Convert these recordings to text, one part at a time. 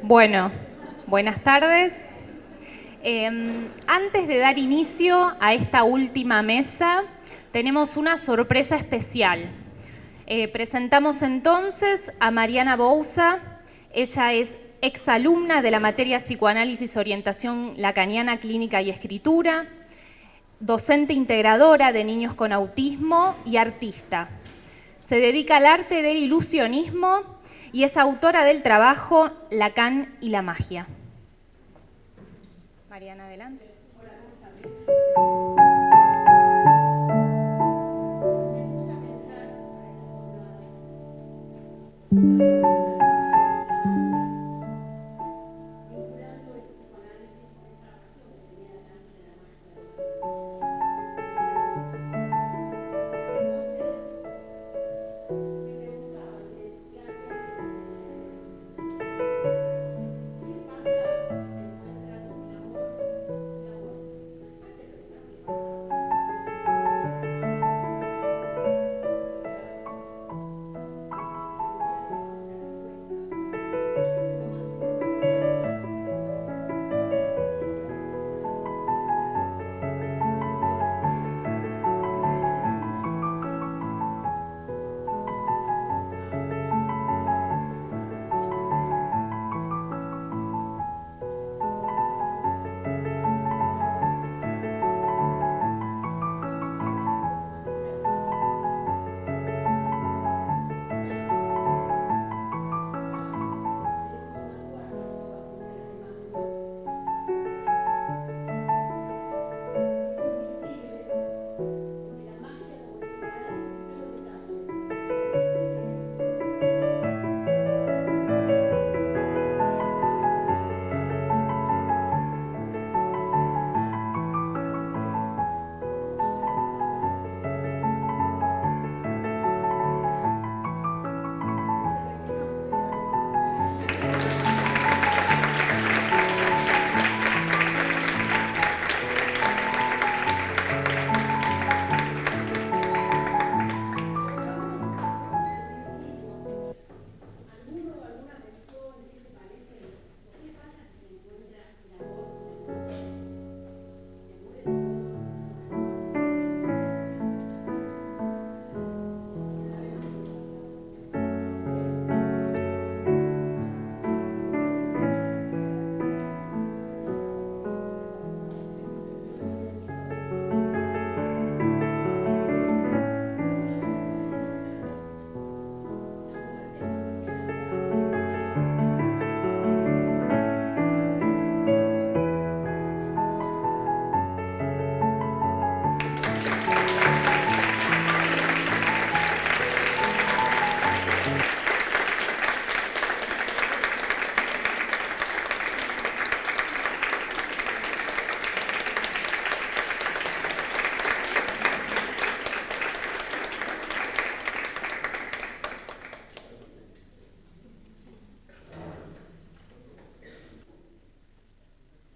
Bueno, buenas tardes. Antes de dar inicio a esta última mesa, tenemos una sorpresa especial. Presentamos entonces a Mariana Bouza. Ella es exalumna de la materia Psicoanálisis, Orientación Lacaniana, Clínica y Escritura, docente integradora de niños con autismo y artista. Se dedica al arte del ilusionismo y es autora del trabajo Lacan y la magia. Mariana, adelante. Hola, ¿cómo estás?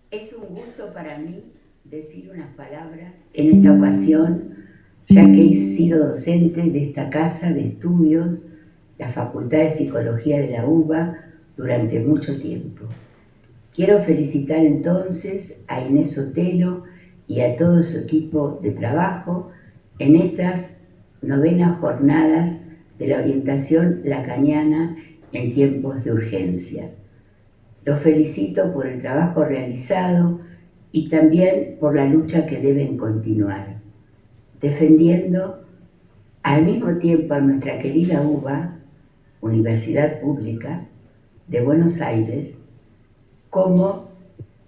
Es un gusto para mí decir unas palabras en esta ocasión, ya que he sido docente de esta casa de estudios, la Facultad de Psicología de la UBA, durante mucho tiempo. Quiero felicitar entonces a Inés Sotelo y a todo su equipo de trabajo en estas 9ª jornadas de la orientación lacaniana en tiempos de urgencia. Los felicito por el trabajo realizado y también por la lucha que deben continuar, defendiendo al mismo tiempo a nuestra querida UBA, Universidad Pública de Buenos Aires, como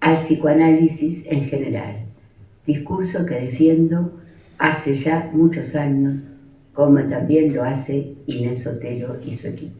al psicoanálisis en general, discurso que defiendo hace ya muchos años, como también lo hace Inés Sotelo y su equipo.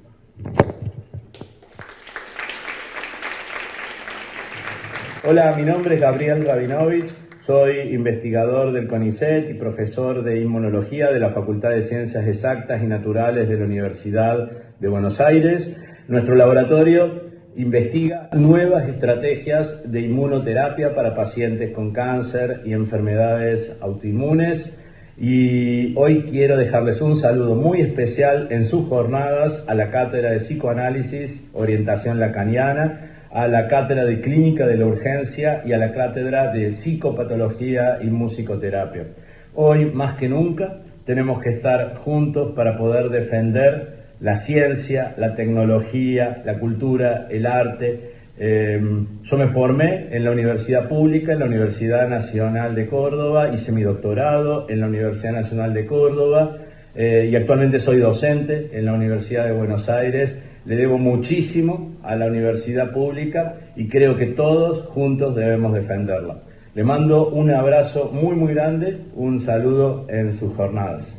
Hola, mi nombre es Gabriel Rabinovich, soy investigador del CONICET y profesor de Inmunología de la Facultad de Ciencias Exactas y Naturales de la Universidad de Buenos Aires. Nuestro laboratorio investiga nuevas estrategias de inmunoterapia para pacientes con cáncer y enfermedades autoinmunes Y hoy quiero dejarles un saludo muy especial en sus jornadas a la Cátedra de Psicoanálisis, Orientación Lacaniana, a la Cátedra de Clínica de la Urgencia y a la Cátedra de Psicopatología y Musicoterapia. Hoy, más que nunca, tenemos que estar juntos para poder defender la ciencia, la tecnología, la cultura, el arte. Yo me formé en la universidad pública, en la Universidad Nacional de Córdoba, hice mi doctorado en la Universidad Nacional de Córdoba y actualmente soy docente en la Universidad de Buenos Aires. Le debo muchísimo a la universidad pública y creo que todos juntos debemos defenderla. Le mando un abrazo muy muy grande, un saludo en sus jornadas.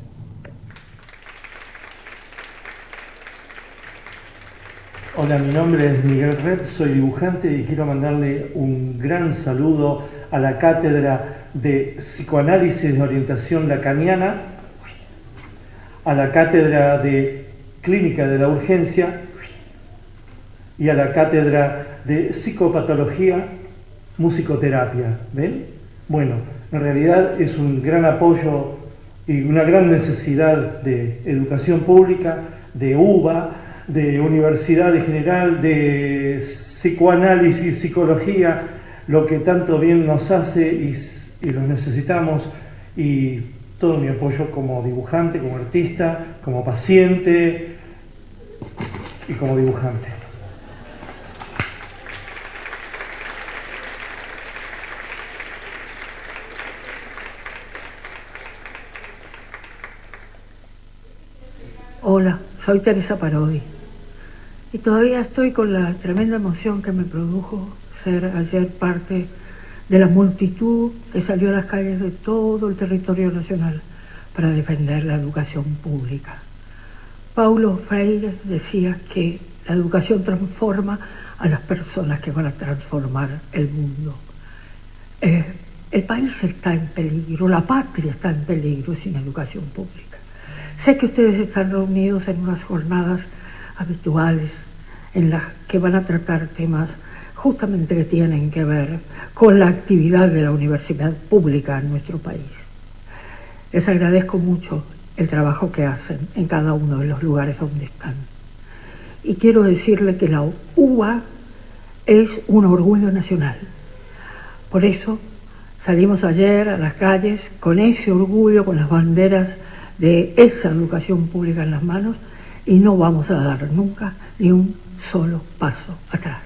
Hola, mi nombre es Miguel Rep, soy dibujante y quiero mandarle un gran saludo a la Cátedra de Psicoanálisis de Orientación Lacaniana, a la Cátedra de Clínica de la Urgencia y a la Cátedra de Psicopatología, Musicoterapia. ¿Ven? Bueno, en realidad es un gran apoyo y una gran necesidad de educación pública, de UBA, de universidad en general, de psicoanálisis, psicología, lo que tanto bien nos hace y los necesitamos, y todo mi apoyo como dibujante, como artista, como paciente y como dibujante. Hola, soy Teresa Parodi y todavía estoy con la tremenda emoción que me produjo ser ayer parte de la multitud que salió a las calles de todo el territorio nacional para defender la educación pública. Paulo Freire decía que la educación transforma a las personas que van a transformar el mundo. El país está en peligro, la patria está en peligro sin educación pública. Sé que ustedes están reunidos en unas jornadas habituales en las que van a tratar temas justamente que tienen que ver con la actividad de la universidad pública en nuestro país. Les agradezco mucho el trabajo que hacen en cada uno de los lugares donde están. Y quiero decirle que la UBA es un orgullo nacional. Por eso salimos ayer a las calles con ese orgullo, con las banderas de esa educación pública en las manos, y no vamos a dar nunca ni un solo paso atrás.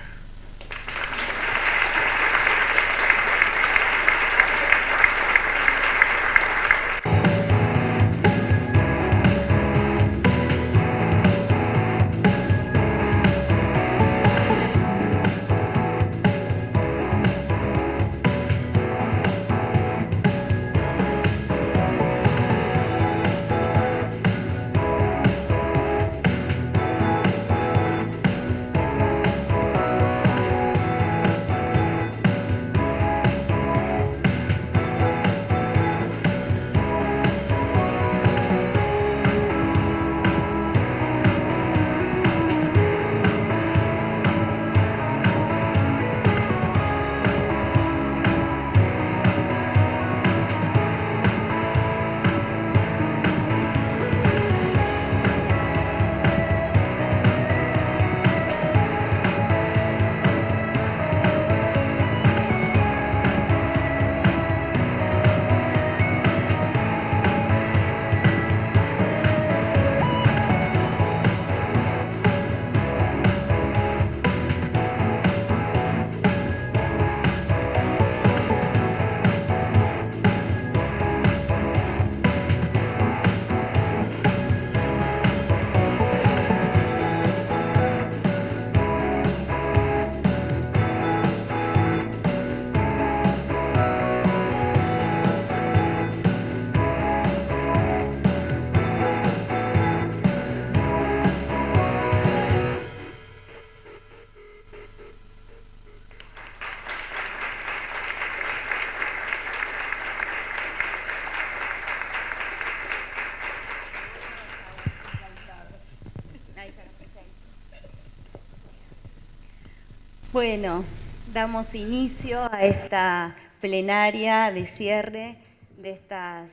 Bueno, damos inicio a esta plenaria de cierre de estas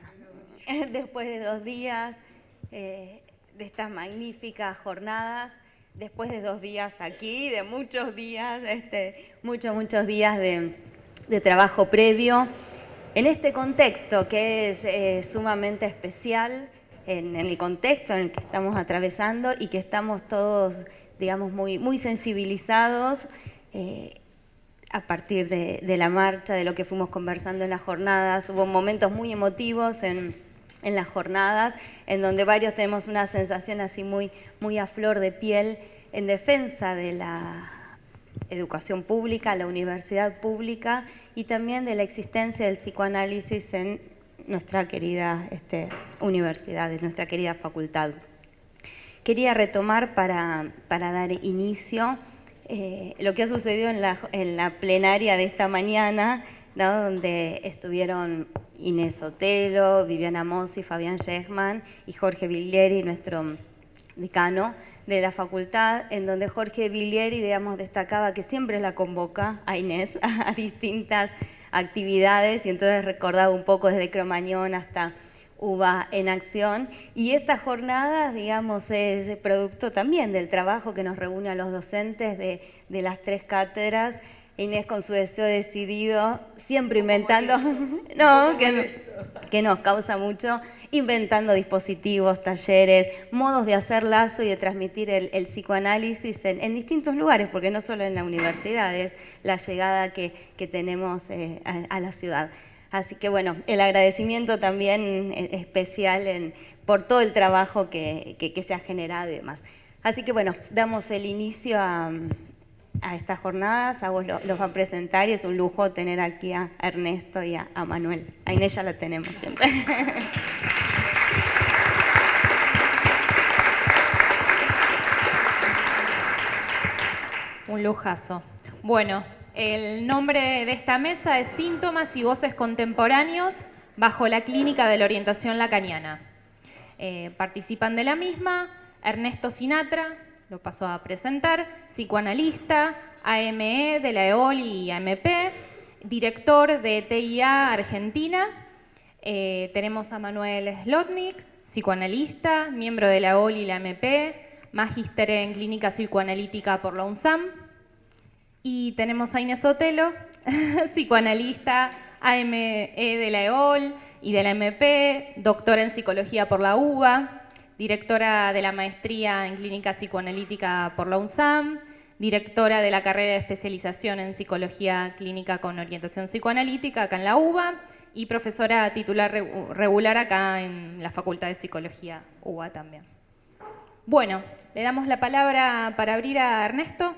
después de 2 días de estas magníficas jornadas, después de 2 días aquí, de muchos días, muchos días de trabajo previo, en este contexto que es sumamente especial, en el contexto en el que estamos atravesando y que estamos todos, digamos, muy sensibilizados a partir de la marcha, de lo que fuimos conversando en las jornadas. Hubo momentos muy emotivos en las jornadas, en donde varios tenemos una sensación así muy a flor de piel en defensa de la educación pública, la universidad pública y también de la existencia del psicoanálisis en nuestra querida universidad, en nuestra querida facultad. Quería retomar para dar inicio lo que ha sucedido en la plenaria de esta mañana, ¿no? Donde estuvieron Inés Sotelo, Viviana Mossi, Fabián Schechmann y Jorge Viglieri, nuestro decano de la facultad, en donde Jorge Viglieri, digamos, destacaba que siempre la convoca a Inés a distintas actividades y entonces recordaba un poco desde Cromañón hasta UBA en Acción, y esta jornada, digamos, es producto también del trabajo que nos reúne a los docentes de las 3 cátedras. Inés con su deseo decidido, siempre inventando, no, que nos causa mucho, inventando dispositivos, talleres, modos de hacer lazo y de transmitir el psicoanálisis en distintos lugares, porque no solo en la universidad, es la llegada que tenemos a la ciudad. Así que bueno, el agradecimiento también especial por todo el trabajo que se ha generado y demás. Así que bueno, damos el inicio a estas jornadas. A vos los va a presentar y es un lujo tener aquí a Ernesto y a Manuel. A Inés ya la tenemos siempre. Un lujazo. Bueno, el nombre de esta mesa es Síntomas y Voces Contemporáneos bajo la Clínica de la Orientación Lacaniana. Participan de la misma Ernesto Sinatra, lo paso a presentar, psicoanalista, AME de la EOL y AMP, director de TIA Argentina. Tenemos a Manuel Slotnik, psicoanalista, miembro de la EOL y la AMP, magíster en clínica psicoanalítica por la UNSAM. Y tenemos a Inés Sotelo, psicoanalista, AME de la EOL y de la MP, doctora en psicología por la UBA, directora de la maestría en clínica psicoanalítica por la UNSAM, directora de la carrera de especialización en psicología clínica con orientación psicoanalítica acá en la UBA y profesora titular regular acá en la Facultad de Psicología UBA también. Bueno, le damos la palabra para abrir a Ernesto.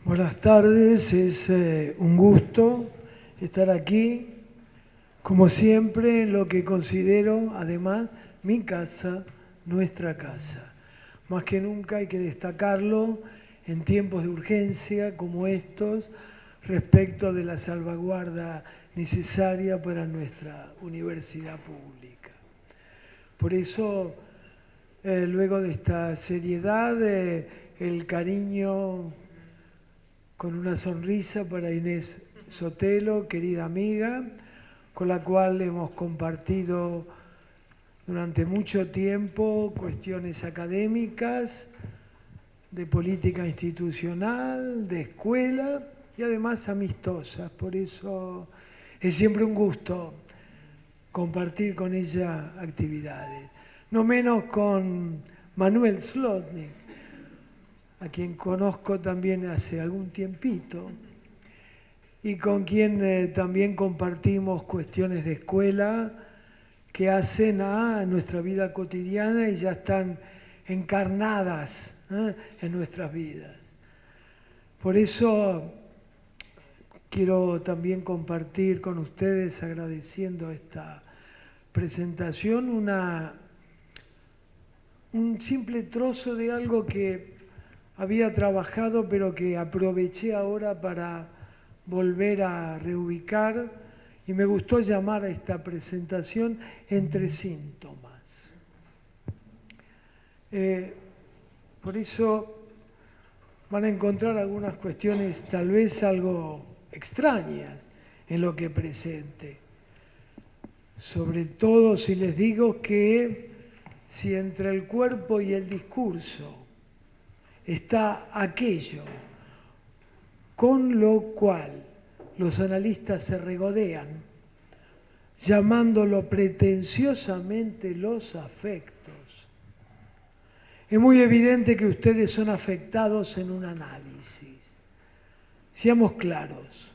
Buenas tardes, es un gusto estar aquí, como siempre, en lo que considero, además, mi casa, nuestra casa. Más que nunca hay que destacarlo en tiempos de urgencia como estos, respecto de la salvaguarda necesaria para nuestra universidad pública. Por eso, luego de esta seriedad, el cariño con una sonrisa para Inés Sotelo, querida amiga, con la cual hemos compartido durante mucho tiempo cuestiones académicas, de política institucional, de escuela y además amistosas. Por eso es siempre un gusto compartir con ella actividades. No menos con Manuel Slotnik, a quien conozco también hace algún tiempito y con quien también compartimos cuestiones de escuela que hacen a nuestra vida cotidiana y ya están encarnadas en nuestras vidas. Por eso quiero también compartir con ustedes, agradeciendo esta presentación, un simple trozo de algo que había trabajado, pero que aproveché ahora para volver a reubicar, y me gustó llamar a esta presentación Entre Síntomas. Por eso van a encontrar algunas cuestiones tal vez algo extrañas en lo que presente. Sobre todo si les digo que si entre el cuerpo y el discurso está aquello con lo cual los analistas se regodean, llamándolo pretenciosamente los afectos, es muy evidente que ustedes son afectados en un análisis. Seamos claros,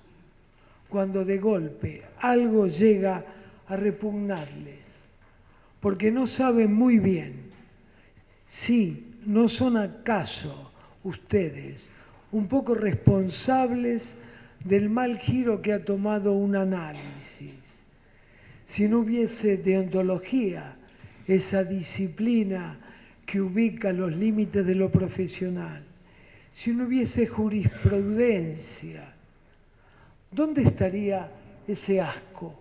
cuando de golpe algo llega a repugnarles, porque no saben muy bien si no son acaso ustedes un poco responsables del mal giro que ha tomado un análisis. Si no hubiese deontología, esa disciplina que ubica los límites de lo profesional, si no hubiese jurisprudencia, ¿dónde estaría ese asco,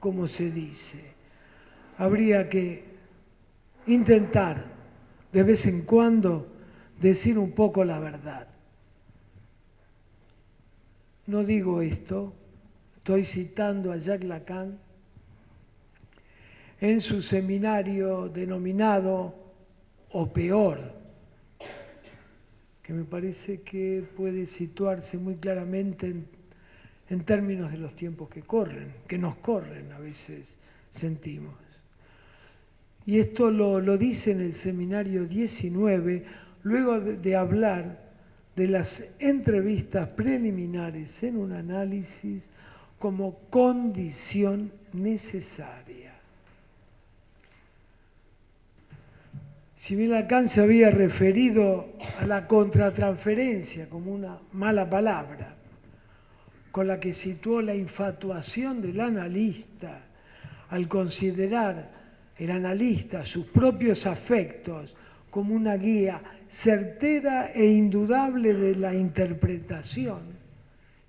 como se dice? Habría que intentar de vez en cuando decir un poco la verdad. No digo esto, estoy citando a Jacques Lacan en su seminario denominado O Peor, que me parece que puede situarse muy claramente en términos de los tiempos que corren, que nos corren, a veces sentimos. Y esto lo dice en el seminario 19, luego de hablar de las entrevistas preliminares en un análisis como condición necesaria. Si bien Lacan se había referido a la contratransferencia como una mala palabra, con la que situó la infatuación del analista al considerar el analista sus propios afectos como una guía certera e indudable de la interpretación.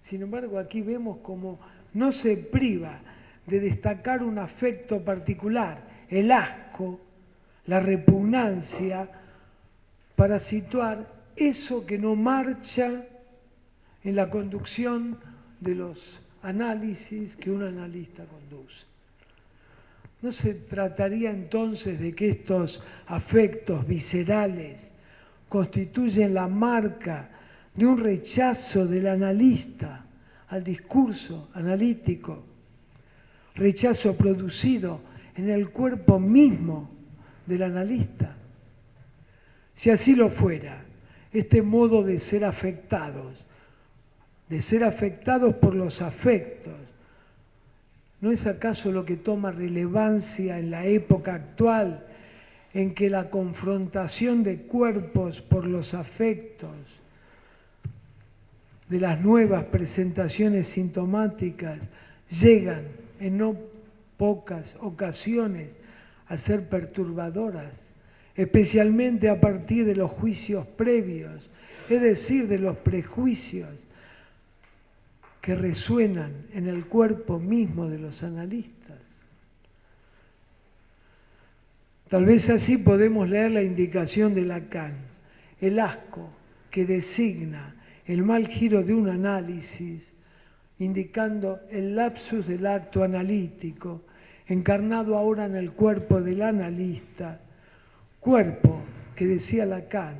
Sin embargo, aquí vemos cómo no se priva de destacar un afecto particular, el asco, la repugnancia, para situar eso que no marcha en la conducción de los análisis que un analista conduce. ¿No se trataría entonces de que estos afectos viscerales constituyen la marca de un rechazo del analista al discurso analítico, rechazo producido en el cuerpo mismo del analista? Si así lo fuera, este modo de ser afectados por los afectos, ¿no es acaso lo que toma relevancia en la época actual en que la confrontación de cuerpos por los afectos de las nuevas presentaciones sintomáticas llegan en no pocas ocasiones a ser perturbadoras, especialmente a partir de los juicios previos, es decir, de los prejuicios que resuenan en el cuerpo mismo de los analistas? Tal vez así podemos leer la indicación de Lacan, el asco que designa el mal giro de un análisis, indicando el lapsus del acto analítico, encarnado ahora en el cuerpo del analista, cuerpo que, decía Lacan,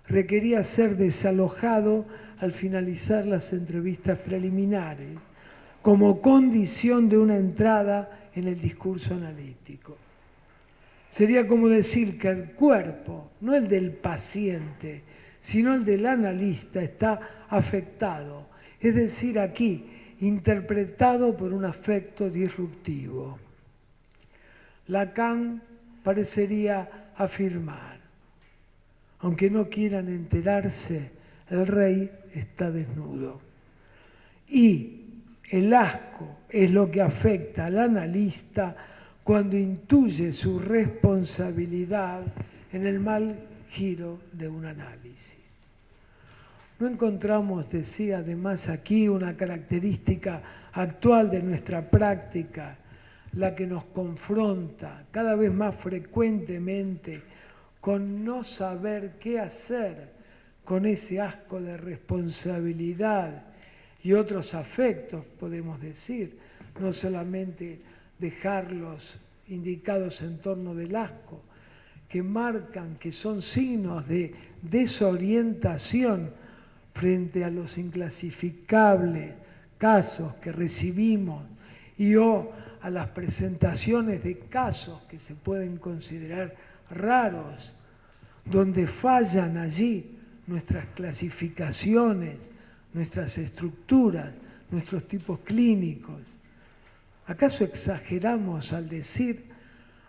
requería ser desalojado al finalizar las entrevistas preliminares, como condición de una entrada en el discurso analítico. Sería como decir que el cuerpo, no el del paciente, sino el del analista, está afectado, es decir, aquí, interpretado por un afecto disruptivo. Lacan parecería afirmar: aunque no quieran enterarse, el rey está desnudo. Y el asco es lo que afecta al analista cuando intuye su responsabilidad en el mal giro de un análisis. No encontramos, decía además aquí, una característica actual de nuestra práctica, la que nos confronta cada vez más frecuentemente con no saber qué hacer con ese asco de responsabilidad y otros afectos, podemos decir, no solamente dejarlos indicados en torno del asco, que marcan, que son signos de desorientación frente a los inclasificables casos que recibimos y o a las presentaciones de casos que se pueden considerar raros, donde fallan allí nuestras clasificaciones, nuestras estructuras, nuestros tipos clínicos. ¿Acaso exageramos al decir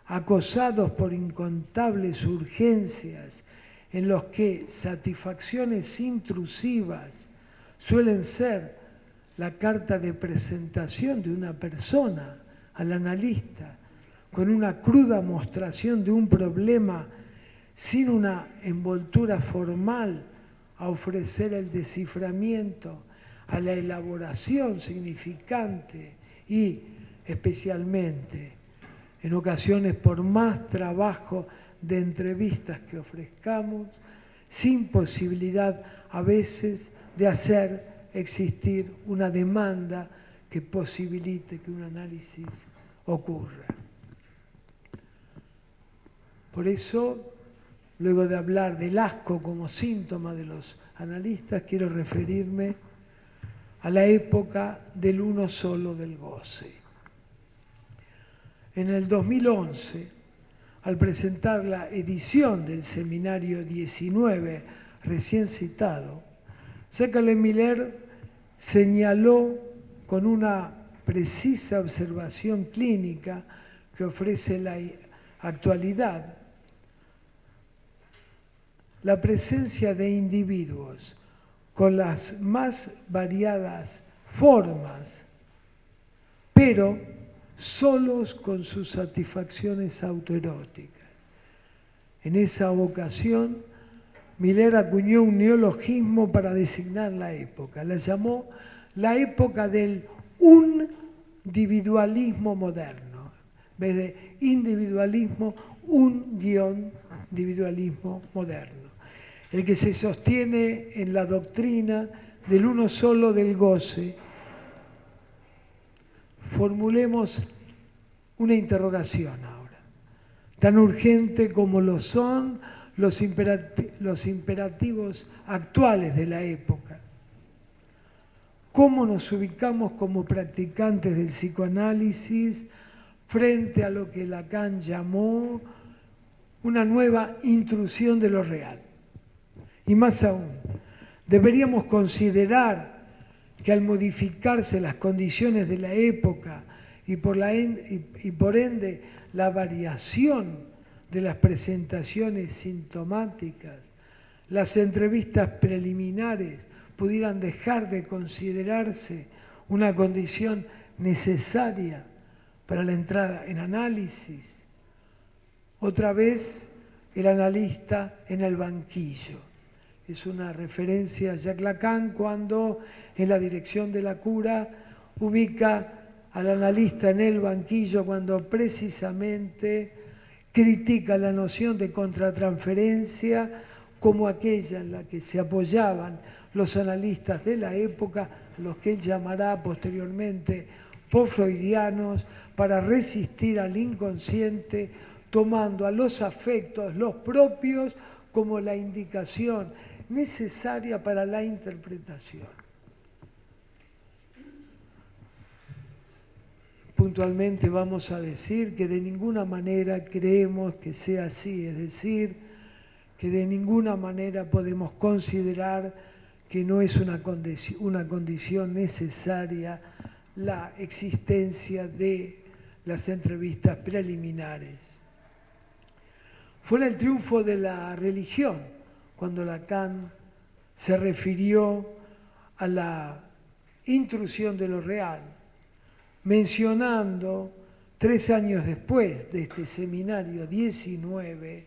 acosados por incontables urgencias en los que satisfacciones intrusivas suelen ser la carta de presentación de una persona al analista, con una cruda mostración de un problema sin una envoltura formal a ofrecer el desciframiento, a la elaboración significante y especialmente en ocasiones por más trabajo de entrevistas que ofrezcamos, sin posibilidad a veces de hacer existir una demanda que posibilite que un análisis ocurra. Por eso, luego de hablar del asco como síntoma de los analistas, quiero referirme a la época del uno solo del goce. En el 2011, al presentar la edición del seminario 19 recién citado, Jacques-Miller señaló con una precisa observación clínica que ofrece la actualidad la presencia de individuos con las más variadas formas, pero solos con sus satisfacciones autoeróticas. En esa ocasión, Miller acuñó un neologismo para designar la época. La llamó la época del individualismo moderno. En vez de individualismo, individualismo moderno. El que se sostiene en la doctrina del uno solo del goce. Formulemos una interrogación ahora, tan urgente como lo son los imperativos actuales de la época. ¿Cómo nos ubicamos como practicantes del psicoanálisis frente a lo que Lacan llamó una nueva intrusión de lo real? Y más aún, deberíamos considerar que al modificarse las condiciones de la época y por ende la variación de las presentaciones sintomáticas, las entrevistas preliminares pudieran dejar de considerarse una condición necesaria para la entrada en análisis. Otra vez, el analista en el banquillo. Es una referencia a Jacques Lacan cuando en la dirección de la cura ubica al analista en el banquillo cuando precisamente critica la noción de contratransferencia como aquella en la que se apoyaban los analistas de la época, los que él llamará posteriormente post-freudianos, para resistir al inconsciente, tomando a los afectos, los propios, como la indicación necesaria para la interpretación. Puntualmente vamos a decir que de ninguna manera creemos que sea así, es decir, que de ninguna manera podemos considerar que no es una condición necesaria la existencia de las entrevistas preliminares. Fue el triunfo de la religión cuando Lacan se refirió a la intrusión de lo real, mencionando 3 años después de este seminario 19,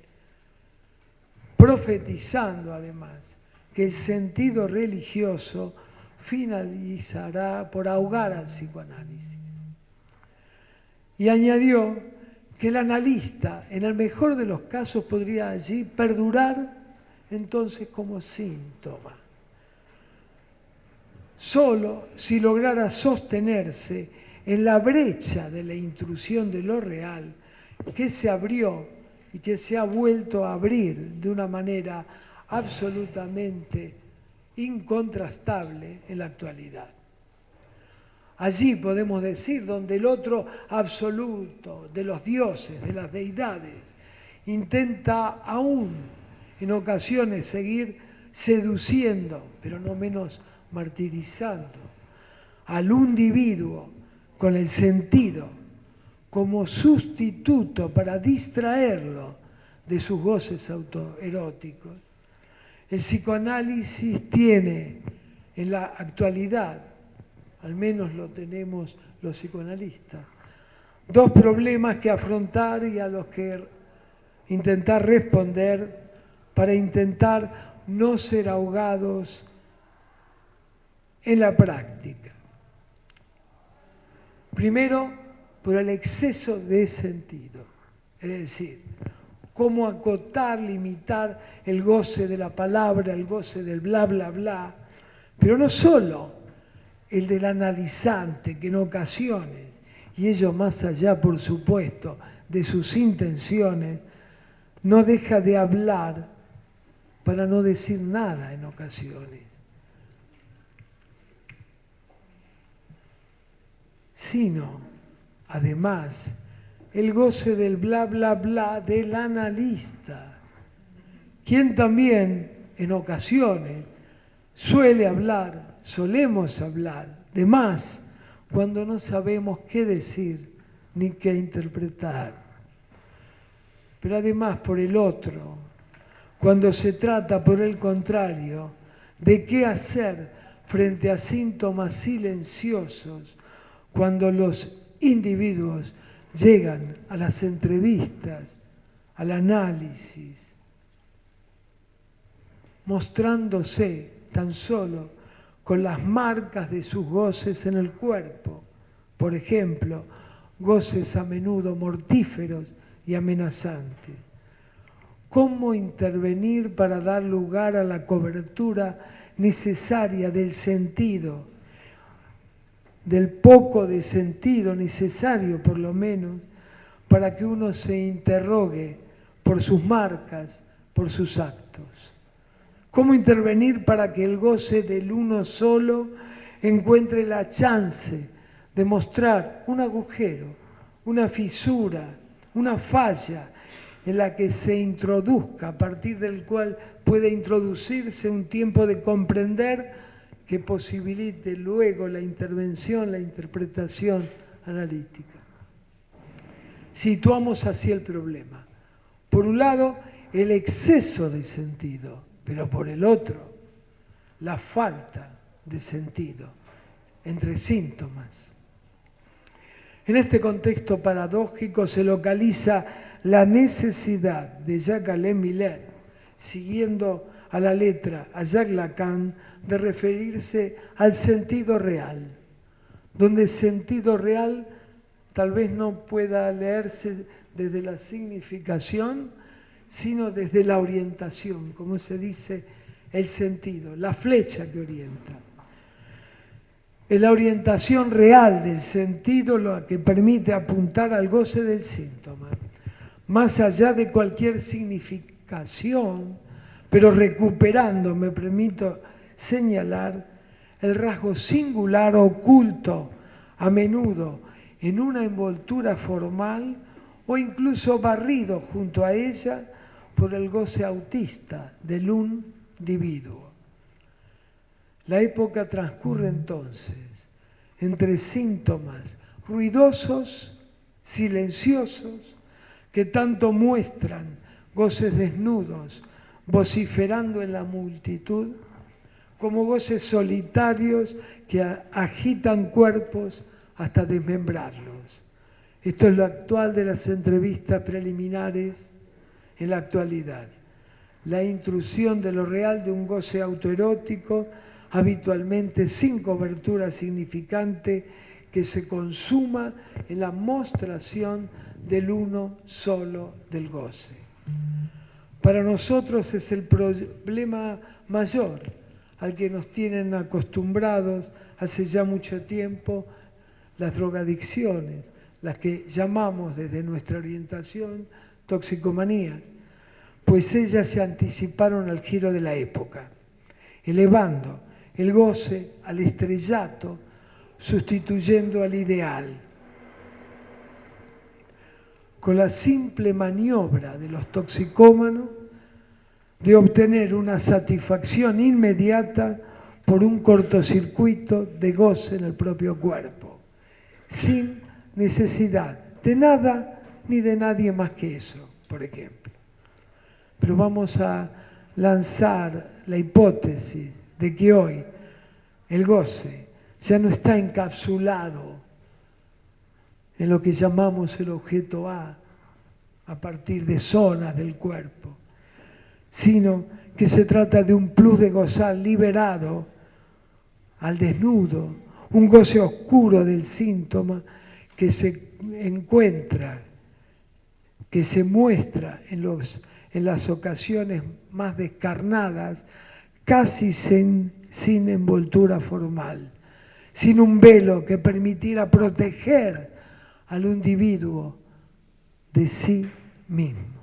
profetizando además que el sentido religioso finalizará por ahogar al psicoanálisis. Y añadió que el analista, en el mejor de los casos, podría allí perdurar entonces como síntoma. Solo si lograra sostenerse en la brecha de la intrusión de lo real, que se abrió y que se ha vuelto a abrir de una manera absolutamente incontrastable en la actualidad. Allí podemos decir donde el otro absoluto de los dioses, de las deidades, intenta aún en ocasiones seguir seduciendo, pero no menos martirizando, al individuo con el sentido como sustituto para distraerlo de sus goces autoeróticos. El psicoanálisis tiene en la actualidad, al menos lo tenemos los psicoanalistas, dos problemas que afrontar y a los que intentar responder para intentar no ser ahogados en la práctica. Primero, por el exceso de sentido, es decir, cómo acotar, limitar el goce de la palabra, el goce del bla, bla, bla, pero no solo el del analizante, que en ocasiones, y ello más allá, por supuesto, de sus intenciones, no deja de hablar para no decir nada en ocasiones. Sino, además, el goce del bla, bla, bla del analista, quien también, en ocasiones, solemos hablar de más cuando no sabemos qué decir ni qué interpretar. Pero además por el otro, cuando se trata, por el contrario, de qué hacer frente a síntomas silenciosos, cuando los individuos llegan a las entrevistas, al análisis, mostrándose tan solo con las marcas de sus goces en el cuerpo, por ejemplo, goces a menudo mortíferos y amenazantes. ¿Cómo intervenir para dar lugar a la cobertura necesaria del sentido, del poco de sentido necesario por lo menos, para que uno se interrogue por sus marcas, por sus actos? ¿Cómo intervenir para que el goce del uno solo encuentre la chance de mostrar un agujero, una fisura, una falla en la que se introduzca, a partir del cual puede introducirse un tiempo de comprender que posibilite luego la intervención, la interpretación analítica? Situamos así el problema. Por un lado, el exceso de sentido, pero por el otro, la falta de sentido entre síntomas. En este contexto paradójico se localiza la necesidad de Jacques-Alain Miller, siguiendo a la letra a Jacques Lacan, de referirse al sentido real, donde el sentido real tal vez no pueda leerse desde la significación, sino desde la orientación, como se dice, el sentido, la flecha que orienta. Es la orientación real del sentido lo que permite apuntar al goce del síntoma, más allá de cualquier significación, pero recuperando, me permito señalar, el rasgo singular oculto, a menudo en una envoltura formal o incluso barrido junto a ella por el goce autista del individuo. La época transcurre entonces entre síntomas ruidosos, silenciosos, que tanto muestran goces desnudos, vociferando en la multitud, como goces solitarios que agitan cuerpos hasta desmembrarlos. Esto es lo actual de las entrevistas preliminares en la actualidad. La intrusión de lo real de un goce autoerótico, habitualmente sin cobertura significante, que se consuma en la mostración del uno solo del goce. para nosotros es el problema mayor al que nos tienen acostumbrados hace ya mucho tiempo las drogadicciones, las que llamamos desde nuestra orientación toxicomanías, pues ellas se anticiparon al giro de la época, elevando el goce al estrellato, sustituyendo al ideal. Con la simple maniobra de los toxicómanos de obtener una satisfacción inmediata por un cortocircuito de goce en el propio cuerpo, sin necesidad de nada ni de nadie más que eso, por ejemplo. Pero vamos a lanzar la hipótesis de que hoy el goce ya no está encapsulado en lo que llamamos el objeto A partir de zonas del cuerpo, sino que se trata de un plus de gozar liberado al desnudo, un goce oscuro del síntoma que se encuentra, que se muestra en las ocasiones más descarnadas, casi sin envoltura formal, sin un velo que permitiera proteger al individuo de sí mismo.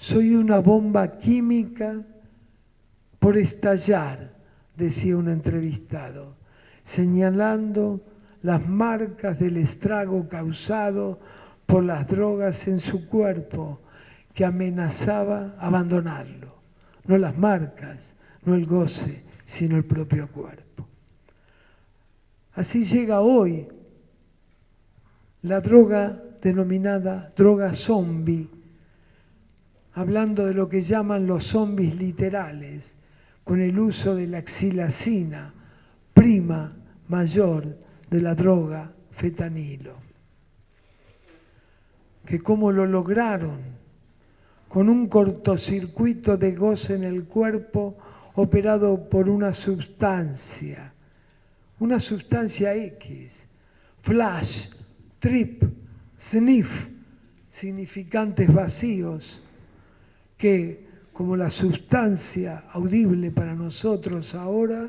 Soy una bomba química por estallar, decía un entrevistado, señalando las marcas del estrago causado por las drogas en su cuerpo que amenazaba abandonarlo. No las marcas, no el goce, sino el propio cuerpo. Así llega hoy la droga denominada droga zombie, hablando de lo que llaman los zombies literales, con el uso de la xilacina, prima mayor de la droga fentanilo. Que cómo lo lograron, con un cortocircuito de goce en el cuerpo operado por una sustancia X, flash, trip, sniff, significantes vacíos, que, como la sustancia audible para nosotros ahora,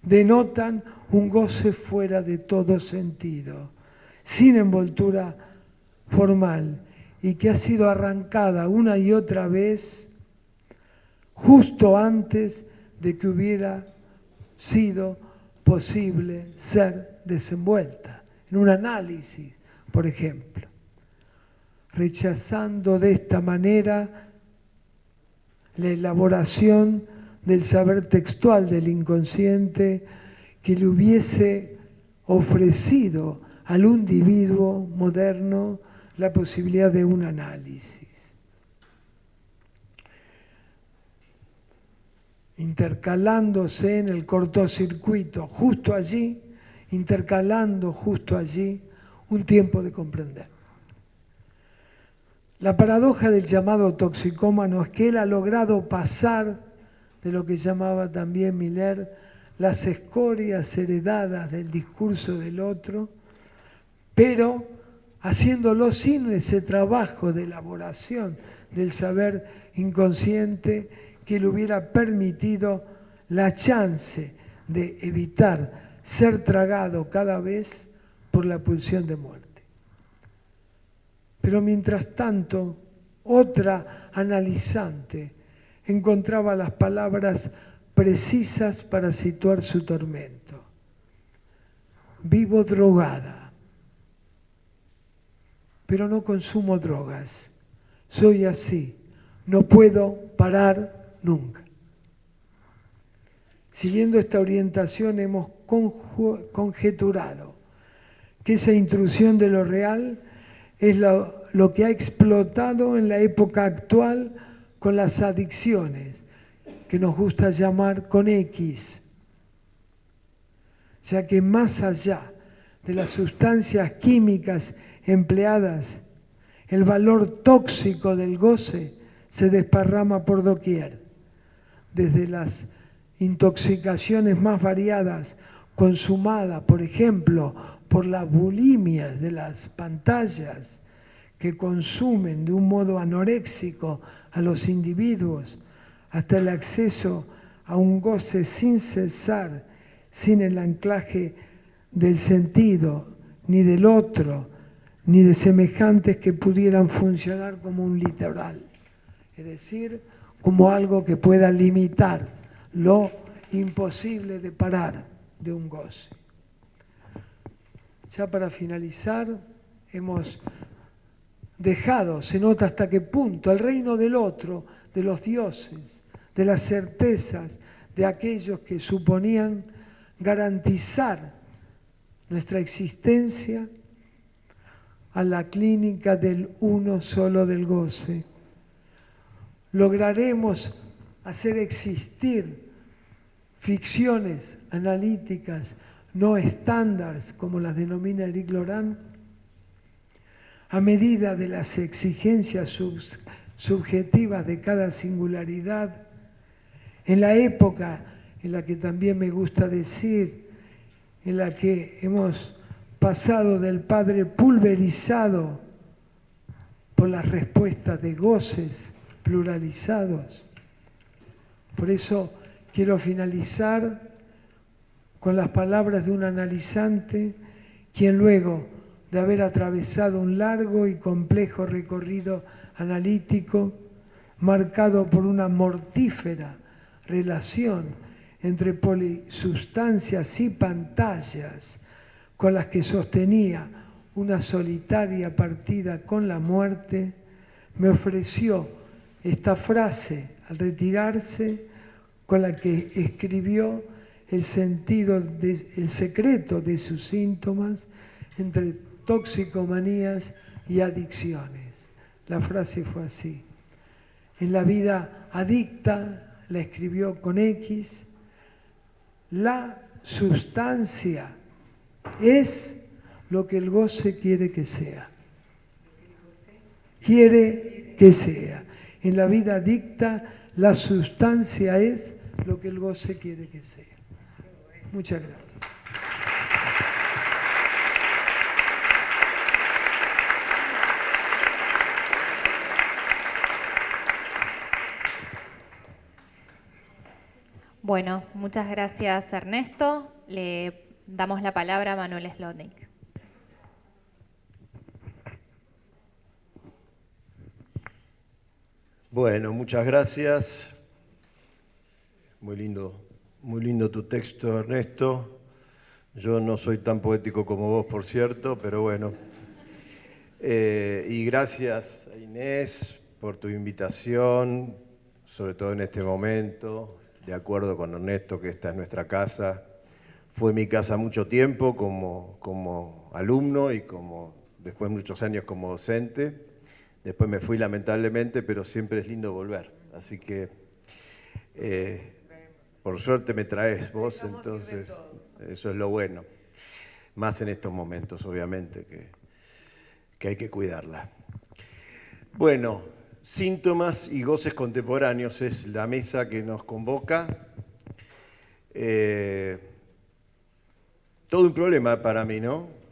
denotan un goce fuera de todo sentido, sin envoltura formal, y que ha sido arrancada una y otra vez justo antes de que hubiera sido posible ser desenvuelta en un análisis, por ejemplo, rechazando de esta manera la elaboración del saber textual del inconsciente que le hubiese ofrecido al individuo moderno la posibilidad de un análisis. Intercalándose en el cortocircuito, justo allí, intercalando justo allí un tiempo de comprender. La paradoja del llamado toxicómano es que él ha logrado pasar de lo que llamaba también Miller las escorias heredadas del discurso del otro, pero haciéndolo sin ese trabajo de elaboración del saber inconsciente que le hubiera permitido la chance de evitar ser tragado cada vez por la pulsión de muerte. Pero mientras tanto, otra analizante encontraba las palabras precisas para situar su tormento. Vivo drogada, pero no consumo drogas. Soy así, no puedo parar nunca. Siguiendo esta orientación hemos conjeturado que esa intrusión de lo real es lo que ha explotado en la época actual con las adicciones, que nos gusta llamar con X, ya que más allá de las sustancias químicas empleadas, el valor tóxico del goce se desparrama por doquier, desde las intoxicaciones más variadas, consumadas, por ejemplo, por las bulimias de las pantallas, que consumen de un modo anoréxico a los individuos, hasta el acceso a un goce sin cesar, sin el anclaje del sentido, ni del otro, ni de semejantes que pudieran funcionar como un litoral, es decir, como algo que pueda limitar lo imposible de parar de un goce. Ya para finalizar, hemos dejado, se nota hasta qué punto, el reino del otro, de los dioses, de las certezas, de aquellos que suponían garantizar nuestra existencia, a la clínica del uno solo del goce. Lograremos hacer existir ficciones analíticas no estándares, como las denomina Eric Laurent, a medida de las exigencias subjetivas de cada singularidad, en la época en la que también me gusta decir, en la que hemos pasado del Padre pulverizado por las respuestas de goces pluralizados. Por eso quiero finalizar con las palabras de un analizante, quien luego de haber atravesado un largo y complejo recorrido analítico, marcado por una mortífera relación entre polisustancias y pantallas, con las que sostenía una solitaria partida con la muerte, me ofreció esta frase al retirarse, con la que escribió el secreto de sus síntomas entre toxicomanías y adicciones. La frase fue así: en la vida adicta, la escribió con X, la sustancia es lo que el goce quiere que sea. Quiere que sea. En la vida adicta, la sustancia es lo que el goce quiere que sea. Muchas gracias. Bueno, muchas gracias, Ernesto. Le damos la palabra a Manuel Slotnick. Bueno, muchas gracias. Muy lindo tu texto, Ernesto. Yo no soy tan poético como vos, por cierto, pero bueno. Y gracias a Inés por tu invitación, sobre todo en este momento, de acuerdo con Ernesto, que esta es nuestra casa. Fue mi casa mucho tiempo como alumno y después muchos años como docente. Después me fui lamentablemente, pero siempre es lindo volver. Así que, por suerte me traes vos, entonces eso es lo bueno. Más en estos momentos, obviamente, que hay que cuidarla. Bueno, síntomas y goces contemporáneos es la mesa que nos convoca. Todo un problema para mí, ¿no?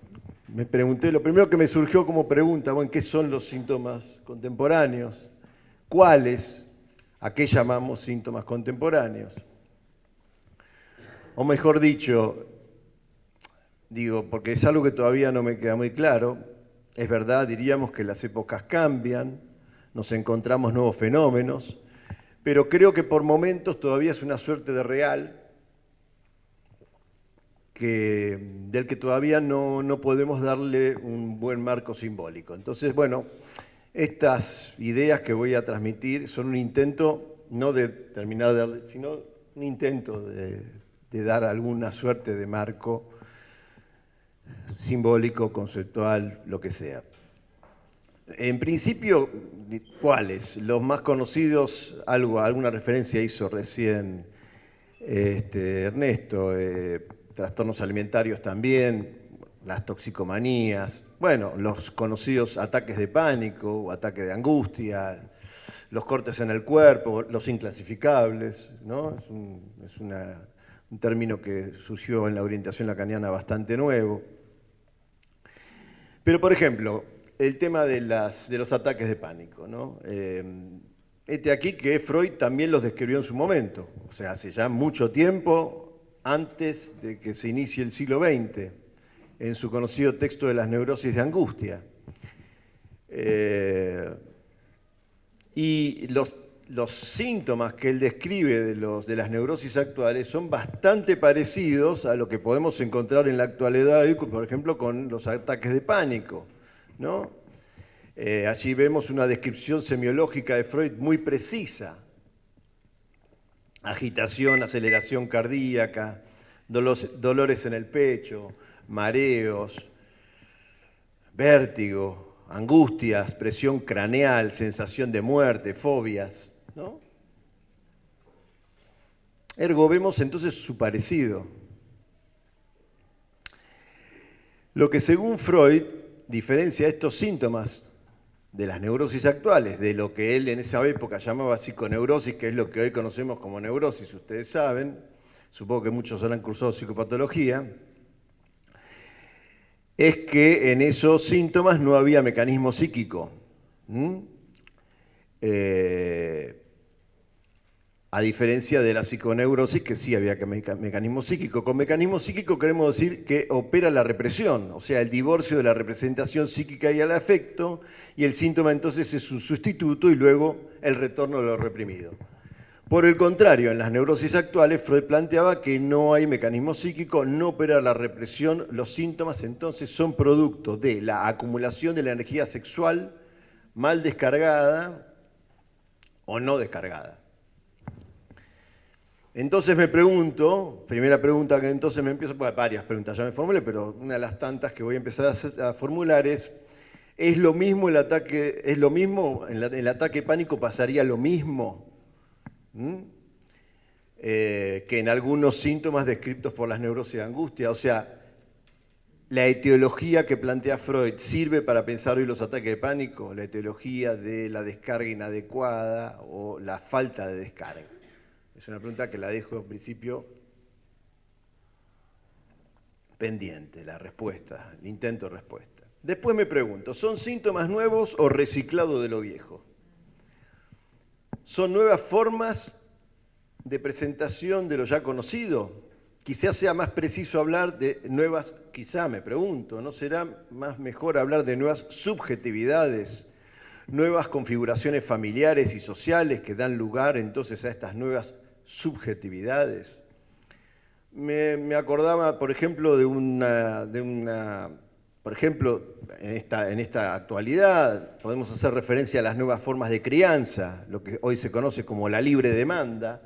Me pregunté, lo primero que me surgió como pregunta, bueno, ¿qué son los síntomas contemporáneos? ¿Cuáles? ¿A qué llamamos síntomas contemporáneos? O mejor dicho, digo, porque es algo que todavía no me queda muy claro, es verdad, diríamos que las épocas cambian, nos encontramos nuevos fenómenos, pero creo que por momentos todavía es una suerte de real del que todavía no podemos darle un buen marco simbólico. Entonces, bueno, estas ideas que voy a transmitir son un intento, no de terminar de darle, sino un intento de dar alguna suerte de marco simbólico, conceptual, lo que sea. En principio, ¿cuáles? Los más conocidos, alguna referencia hizo recién Ernesto, trastornos alimentarios también, las toxicomanías, bueno, los conocidos ataques de pánico o ataques de angustia, los cortes en el cuerpo, los inclasificables, ¿no? Es un término que surgió en la orientación lacaniana bastante nuevo. Pero, por ejemplo, el tema de los ataques de pánico, ¿no? Aquí que Freud también los describió en su momento, o sea, hace ya mucho tiempo, antes de que se inicie el siglo XX, en su conocido texto de las neurosis de angustia. Y los síntomas que él describe de las neurosis actuales son bastante parecidos a lo que podemos encontrar en la actualidad hoy, por ejemplo, con los ataques de pánico, ¿no? Allí vemos una descripción semiológica de Freud muy precisa. Agitación, aceleración cardíaca, dolores en el pecho, mareos, vértigo, angustias, presión craneal, sensación de muerte, fobias, ¿no? Ergo, vemos entonces su parecido. Lo que según Freud diferencia estos síntomas de las neurosis actuales, de lo que él en esa época llamaba psiconeurosis, que es lo que hoy conocemos como neurosis, ustedes saben, supongo que muchos habrán cursado psicopatología, es que en esos síntomas no había mecanismo psíquico. A diferencia de la psiconeurosis, que sí había mecanismo psíquico. Con mecanismo psíquico queremos decir que opera la represión, o sea, el divorcio de la representación psíquica y el afecto, y el síntoma entonces es un sustituto y luego el retorno de lo reprimido. Por el contrario, en las neurosis actuales, Freud planteaba que no hay mecanismo psíquico, no opera la represión, los síntomas entonces son producto de la acumulación de la energía sexual mal descargada o no descargada. Entonces me pregunto, primera pregunta que entonces me empiezo, bueno, varias preguntas ya me formulé, pero una de las tantas que voy a empezar a formular es lo mismo el ataque, es lo mismo, en el ataque pánico pasaría lo mismo que en algunos síntomas descritos por las neurosis de angustia? O sea, la etiología que plantea Freud sirve para pensar hoy los ataques de pánico, la etiología de la descarga inadecuada o la falta de descarga. Es una pregunta que la dejo en principio pendiente, la respuesta, el intento de respuesta. Después me pregunto, ¿son síntomas nuevos o reciclado de lo viejo? ¿Son nuevas formas de presentación de lo ya conocido? Quizás sea más preciso hablar de nuevas, quizá me pregunto, ¿no será más mejor hablar de nuevas subjetividades, nuevas configuraciones familiares y sociales que dan lugar entonces a estas nuevas subjetividades? Me acordaba, por ejemplo, por ejemplo, en esta actualidad podemos hacer referencia a las nuevas formas de crianza, lo que hoy se conoce como la libre demanda,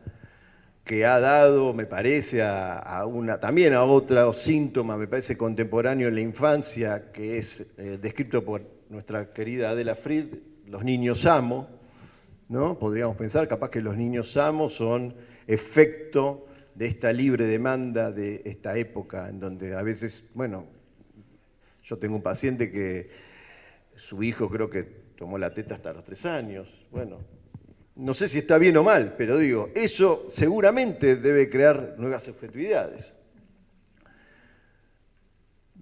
que ha dado, me parece, también a otro síntoma, me parece, contemporáneo en la infancia, que es descrito por nuestra querida Adela Fried, los niños amo, ¿no? Podríamos pensar capaz que los niños amo son efecto de esta libre demanda de esta época, en donde a veces, bueno, yo tengo un paciente que su hijo creo que tomó la teta hasta los 3 años, bueno, no sé si está bien o mal, pero digo, eso seguramente debe crear nuevas subjetividades.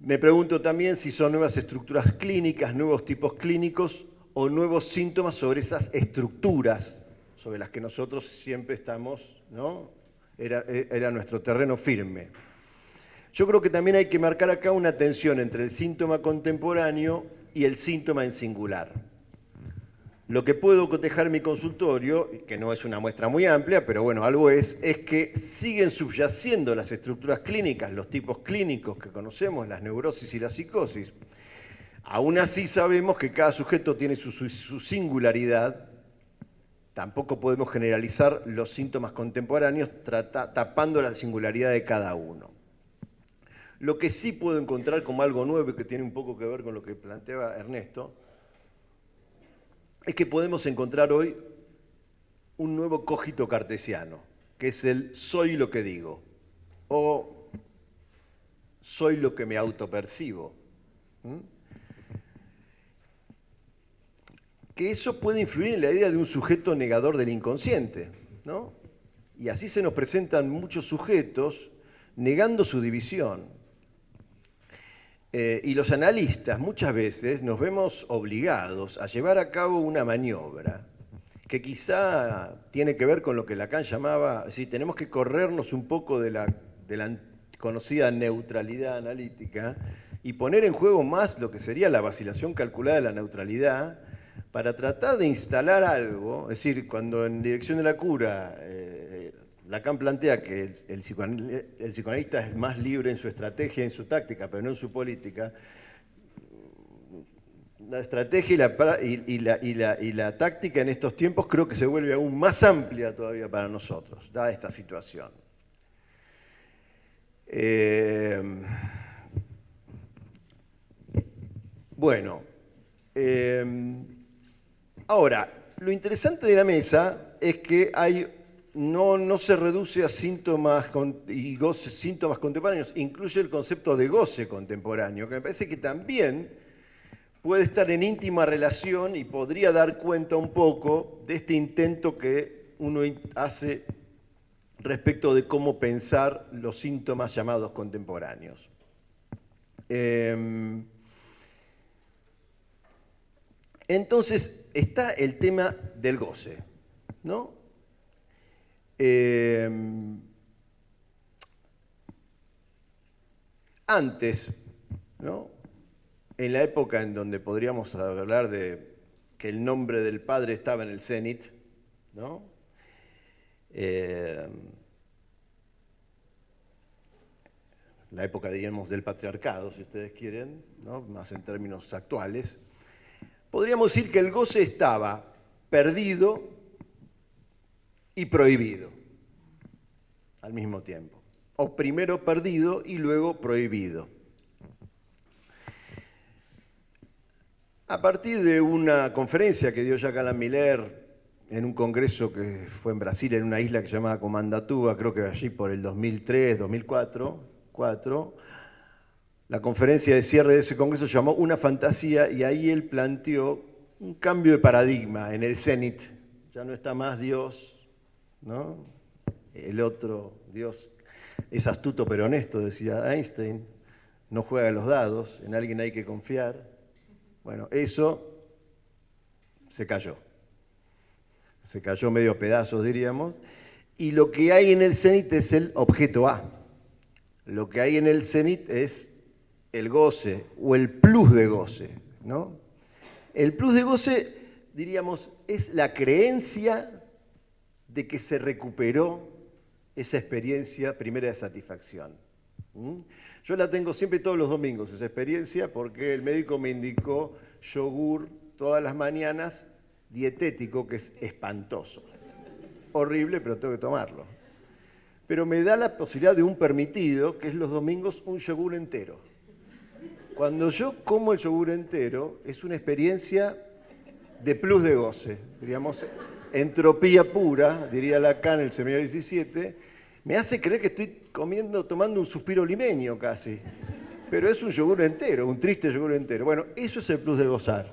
Me pregunto también si son nuevas estructuras clínicas, nuevos tipos clínicos o nuevos síntomas sobre esas estructuras sobre las que nosotros siempre estamos, ¿no? Era nuestro terreno firme. Yo creo que también hay que marcar acá una tensión entre el síntoma contemporáneo y el síntoma en singular. Lo que puedo cotejar en mi consultorio, que no es una muestra muy amplia, pero bueno, algo es que siguen subyaciendo las estructuras clínicas, los tipos clínicos que conocemos, las neurosis y la psicosis. Aún así sabemos que cada sujeto tiene su singularidad. Tampoco podemos generalizar los síntomas contemporáneos tapando la singularidad de cada uno. Lo que sí puedo encontrar como algo nuevo y que tiene un poco que ver con lo que planteaba Ernesto, es que podemos encontrar hoy un nuevo cogito cartesiano, que es el soy lo que digo, o soy lo que me autopercibo. Que eso puede influir en la idea de un sujeto negador del inconsciente, ¿no? Y así se nos presentan muchos sujetos negando su división. Y los analistas muchas veces nos vemos obligados a llevar a cabo una maniobra que quizá tiene que ver con lo que Lacan llamaba, si tenemos que corrernos un poco de la conocida neutralidad analítica y poner en juego más lo que sería la vacilación calculada de la neutralidad para tratar de instalar algo. Es decir, cuando en Dirección de la Cura Lacan plantea que el psicoanalista es más libre en su estrategia, en su táctica, pero no en su política, la estrategia y la táctica en estos tiempos creo que se vuelve aún más amplia todavía para nosotros, dada esta situación. Bueno, ahora, lo interesante de la mesa es que no se reduce a síntomas síntomas contemporáneos, incluye el concepto de goce contemporáneo, que me parece que también puede estar en íntima relación y podría dar cuenta un poco de este intento que uno hace respecto de cómo pensar los síntomas llamados contemporáneos. Entonces, está el tema del goce, ¿no? Antes, ¿no? En la época en donde podríamos hablar de que el nombre del padre estaba en el cenit, ¿no? La época, diríamos, del patriarcado, si ustedes quieren, ¿no? Más en términos actuales, podríamos decir que el goce estaba perdido y prohibido al mismo tiempo. O primero perdido y luego prohibido. A partir de una conferencia que dio Jacques Alain Miller en un congreso que fue en Brasil, en una isla que se llamaba Comandatuba, creo que allí por el 2003, 2004, la conferencia de cierre de ese congreso se llamó Una fantasía, y ahí él planteó un cambio de paradigma en el cenit. Ya no está más Dios, ¿no? El otro Dios es astuto pero honesto, decía Einstein, no juega a los dados, en alguien hay que confiar. Bueno, eso se cayó medio a pedazos, diríamos, y lo que hay en el cenit es el objeto A. Lo que hay en el cenit es el goce o el plus de goce, ¿no? El plus de goce, diríamos, es la creencia de que se recuperó esa experiencia primera de satisfacción. Yo la tengo siempre todos los domingos, esa experiencia, porque el médico me indicó yogur todas las mañanas, dietético, que es espantoso. Horrible, pero tengo que tomarlo. Pero me da la posibilidad de un permitido, que es los domingos un yogur entero. Cuando yo como el yogur entero, es una experiencia de plus de goce, diríamos, entropía pura, diría Lacan en el Seminario 17, me hace creer que estoy tomando un suspiro limeño casi. Pero es un yogur entero, un triste yogur entero. Bueno, eso es el plus de gozar.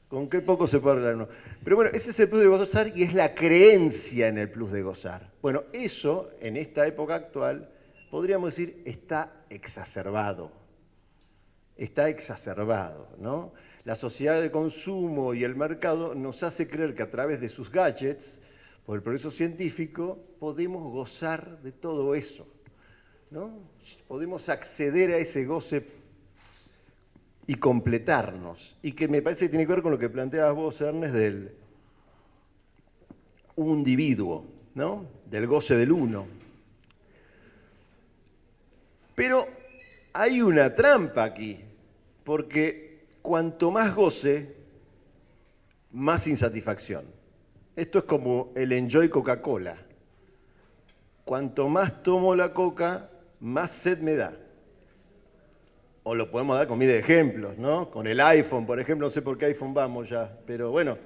¿Con qué poco se puede hablar uno? Pero bueno, ese es el plus de gozar y es la creencia en el plus de gozar. Bueno, eso, en esta época actual, podríamos decir, está exacerbado. Está exacerbado, ¿no? La sociedad de consumo y el mercado nos hace creer que a través de sus gadgets, por el progreso científico, podemos gozar de todo eso, ¿no? Podemos acceder a ese goce y completarnos. Y que me parece que tiene que ver con lo que planteabas vos, Ernest, del individuo, ¿no? Del goce del uno. Pero hay una trampa aquí, porque cuanto más goce, más insatisfacción. Esto es como el Enjoy Coca-Cola. Cuanto más tomo la coca, más sed me da. O lo podemos dar con miles de ejemplos, ¿no? Con el iPhone, por ejemplo, no sé por qué iPhone vamos ya, pero bueno,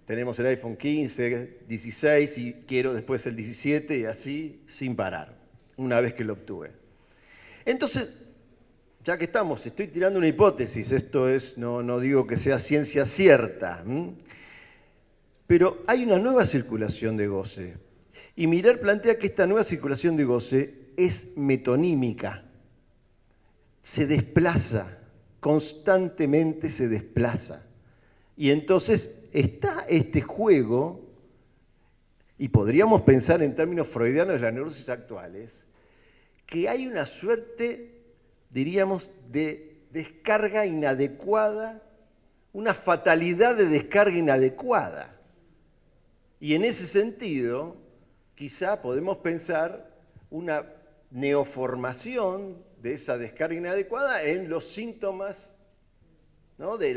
tenemos el iPhone 15, 16 y quiero después el 17 y así sin parar, una vez que lo obtuve. Entonces, ya que estamos, estoy tirando una hipótesis, esto es, no digo que sea ciencia cierta, pero hay una nueva circulación de goce. Y Miller plantea que esta nueva circulación de goce es metonímica. se desplaza, constantemente se desplaza. Y entonces está este juego, y podríamos pensar en términos freudianos de las neurosis actuales, que hay una suerte, diríamos, de descarga inadecuada, una fatalidad de descarga inadecuada. Y en ese sentido, quizá podemos pensar una neoformación de esa descarga inadecuada en los síntomas, ¿no?, de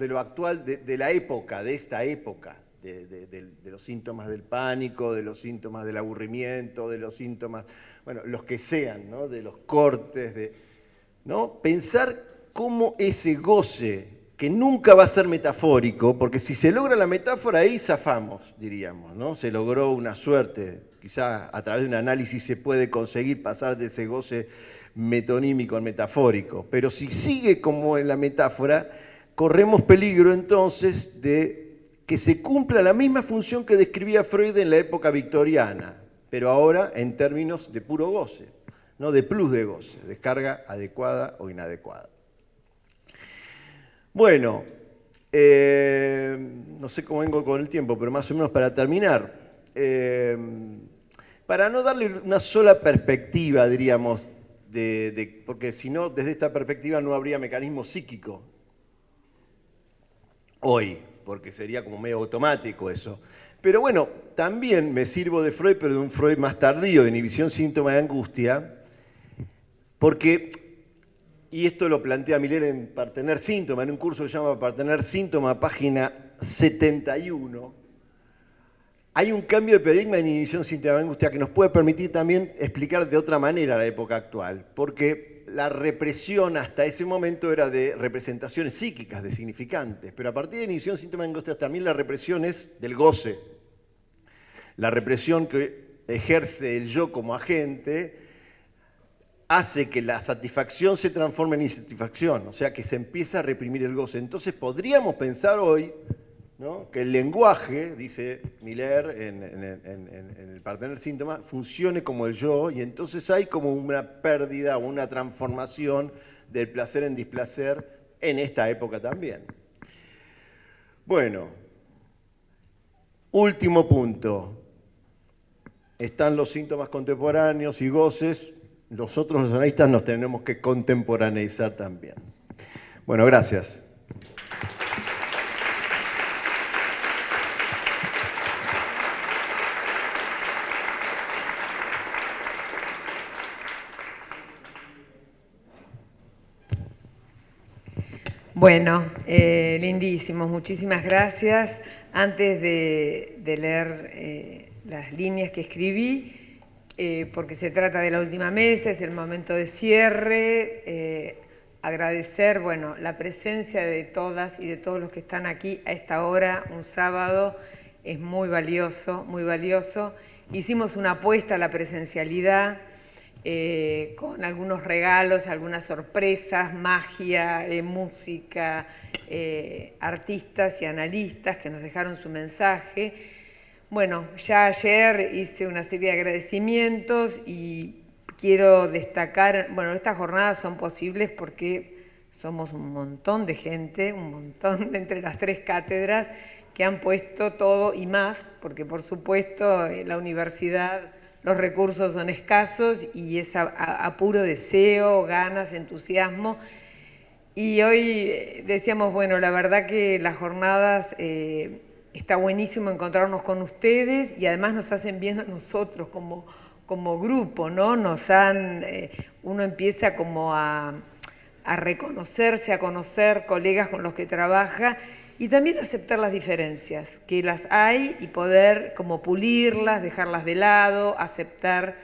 lo actual, de la época, de esta época, de los síntomas del pánico, de los síntomas del aburrimiento, de los síntomas, bueno, los que sean, ¿no?, de los cortes, ¿no? Pensar cómo ese goce, que nunca va a ser metafórico, porque si se logra la metáfora ahí zafamos, diríamos, ¿no? Se logró una suerte, quizá a través de un análisis se puede conseguir pasar de ese goce metonímico al metafórico, pero si sigue como en la metáfora, corremos peligro entonces de que se cumpla la misma función que describía Freud en la época victoriana, pero ahora en términos de puro goce, no de plus de goce, descarga adecuada o inadecuada. Bueno, no sé cómo vengo con el tiempo, pero más o menos para terminar, para no darle una sola perspectiva, diríamos, porque si no, desde esta perspectiva no habría mecanismo psíquico hoy, porque sería como medio automático eso. Pero bueno, también me sirvo de Freud, pero de un Freud más tardío, de inhibición, síntoma de angustia, porque, y esto lo plantea Miller en Partener Síntoma, en un curso que se llama Partener Síntoma, página 71, hay un cambio de paradigma en inhibición, síntoma de angustia que nos puede permitir también explicar de otra manera la época actual, porque la represión hasta ese momento era de representaciones psíquicas, de significantes, pero a partir de inhibición, síntoma de angustia también la represión es del goce, la represión que ejerce el yo como agente hace que la satisfacción se transforme en insatisfacción, o sea que se empieza a reprimir el goce. Entonces podríamos pensar hoy, ¿no?, que el lenguaje, dice Miller en el Partener Síntoma, funcione como el yo, y entonces hay como una pérdida o una transformación del placer en displacer en esta época también. Bueno, último punto. Están los síntomas contemporáneos y goces. Nosotros los analistas nos tenemos que contemporaneizar también. Bueno, gracias. Bueno, lindísimos, muchísimas gracias. Antes de leer las líneas que escribí, porque se trata de la última mesa, es el momento de cierre, agradecer, bueno, la presencia de todas y de todos los que están aquí a esta hora, un sábado, es muy valioso, muy valioso. Hicimos una apuesta a la presencialidad, con algunos regalos, algunas sorpresas, magia, música, artistas y analistas que nos dejaron su mensaje. Bueno, ya ayer hice una serie de agradecimientos y quiero destacar, bueno, estas jornadas son posibles porque somos un montón de gente, un montón de entre las tres cátedras que han puesto todo y más, porque por supuesto la universidad, los recursos son escasos y es a puro deseo, ganas, entusiasmo. Y hoy decíamos, bueno, la verdad que las jornadas está buenísimo encontrarnos con ustedes y además nos hacen bien a nosotros como grupo, ¿no? Uno empieza como a reconocerse, a conocer colegas con los que trabaja y también aceptar las diferencias, que las hay y poder como pulirlas, dejarlas de lado, aceptar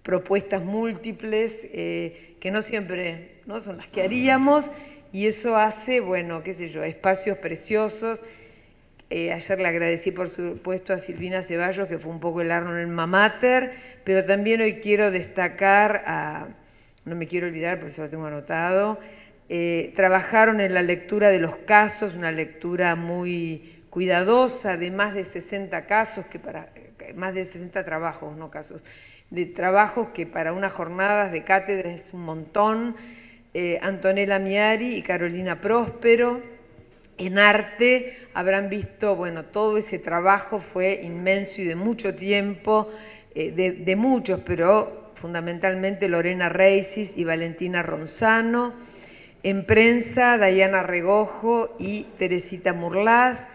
propuestas múltiples que no siempre, ¿no?, son las que haríamos y eso hace, bueno, qué sé yo, espacios preciosos. Ayer le agradecí por supuesto a Silvina Ceballos, que fue un poco el alma mater, pero también hoy quiero destacar no me quiero olvidar porque eso lo tengo anotado, trabajaron en la lectura de los casos, una lectura muy cuidadosa de más de 60 casos, más de 60 trabajos, no casos, de trabajos que para unas jornadas de cátedra es un montón. Antonella Miari y Carolina Próspero. En arte habrán visto, bueno, todo ese trabajo fue inmenso y de mucho tiempo, de muchos, pero fundamentalmente Lorena Reisis y Valentina Ronzano. En prensa, Dayana Regojo y Teresita Murlás.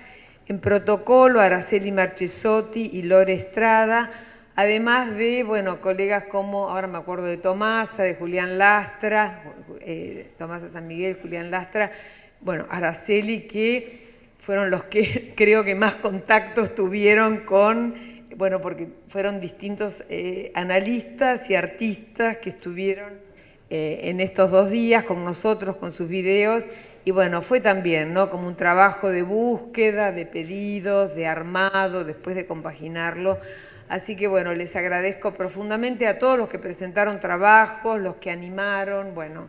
En protocolo, Araceli Marchesotti y Lore Estrada. Además de, bueno, colegas como, ahora me acuerdo de Tomasa, de Julián Lastra, Tomasa San Miguel, Julián Lastra, bueno, Araceli, que fueron los que creo que más contactos tuvieron con, bueno, porque fueron distintos analistas y artistas que estuvieron en estos 2 días con nosotros, con sus videos, y bueno, fue también, ¿no?, como un trabajo de búsqueda, de pedidos, de armado, después de compaginarlo. Así que bueno, les agradezco profundamente a todos los que presentaron trabajos, los que animaron, bueno,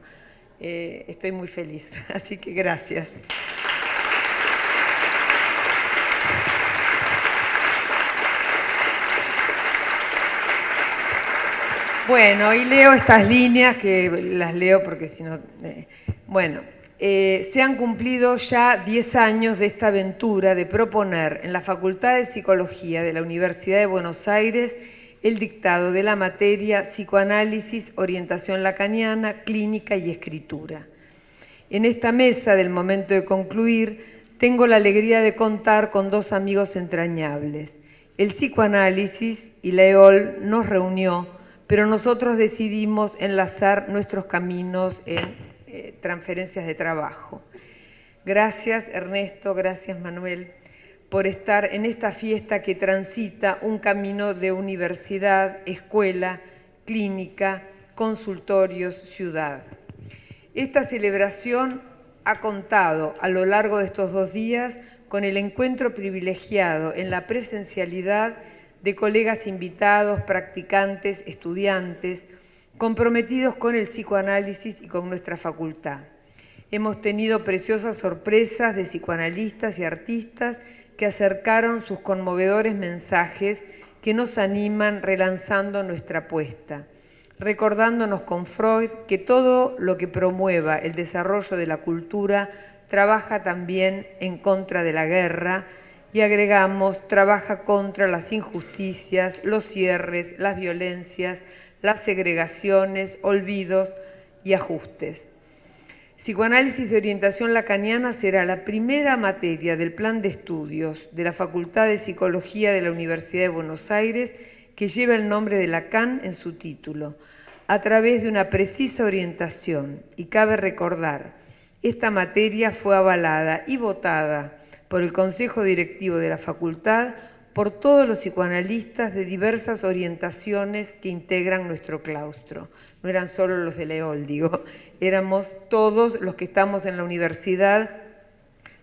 estoy muy feliz, así que gracias. Bueno, y leo estas líneas, que las leo porque si no... bueno, se han cumplido ya 10 años de esta aventura de proponer en la Facultad de Psicología de la Universidad de Buenos Aires el dictado de la materia Psicoanálisis, Orientación Lacaniana, Clínica y Escritura. En esta mesa del momento de concluir, tengo la alegría de contar con 2 amigos entrañables. El psicoanálisis y la EOL nos reunió, pero nosotros decidimos enlazar nuestros caminos en transferencias de trabajo. Gracias Ernesto, gracias Manuel, por estar en esta fiesta que transita un camino de universidad, escuela, clínica, consultorios, ciudad. Esta celebración ha contado a lo largo de estos 2 días con el encuentro privilegiado en la presencialidad de colegas invitados, practicantes, estudiantes, comprometidos con el psicoanálisis y con nuestra facultad. Hemos tenido preciosas sorpresas de psicoanalistas y artistas que acercaron sus conmovedores mensajes que nos animan relanzando nuestra apuesta, recordándonos con Freud que todo lo que promueva el desarrollo de la cultura trabaja también en contra de la guerra, y agregamos, trabaja contra las injusticias, los cierres, las violencias, las segregaciones, olvidos y ajustes. Psicoanálisis de orientación lacaniana será la primera materia del plan de estudios de la Facultad de Psicología de la Universidad de Buenos Aires que lleva el nombre de Lacan en su título, a través de una precisa orientación. Y cabe recordar, esta materia fue avalada y votada por el Consejo Directivo de la Facultad, por todos los psicoanalistas de diversas orientaciones que integran nuestro claustro. No eran solo los de la EOL, digo, éramos todos los que estamos en la universidad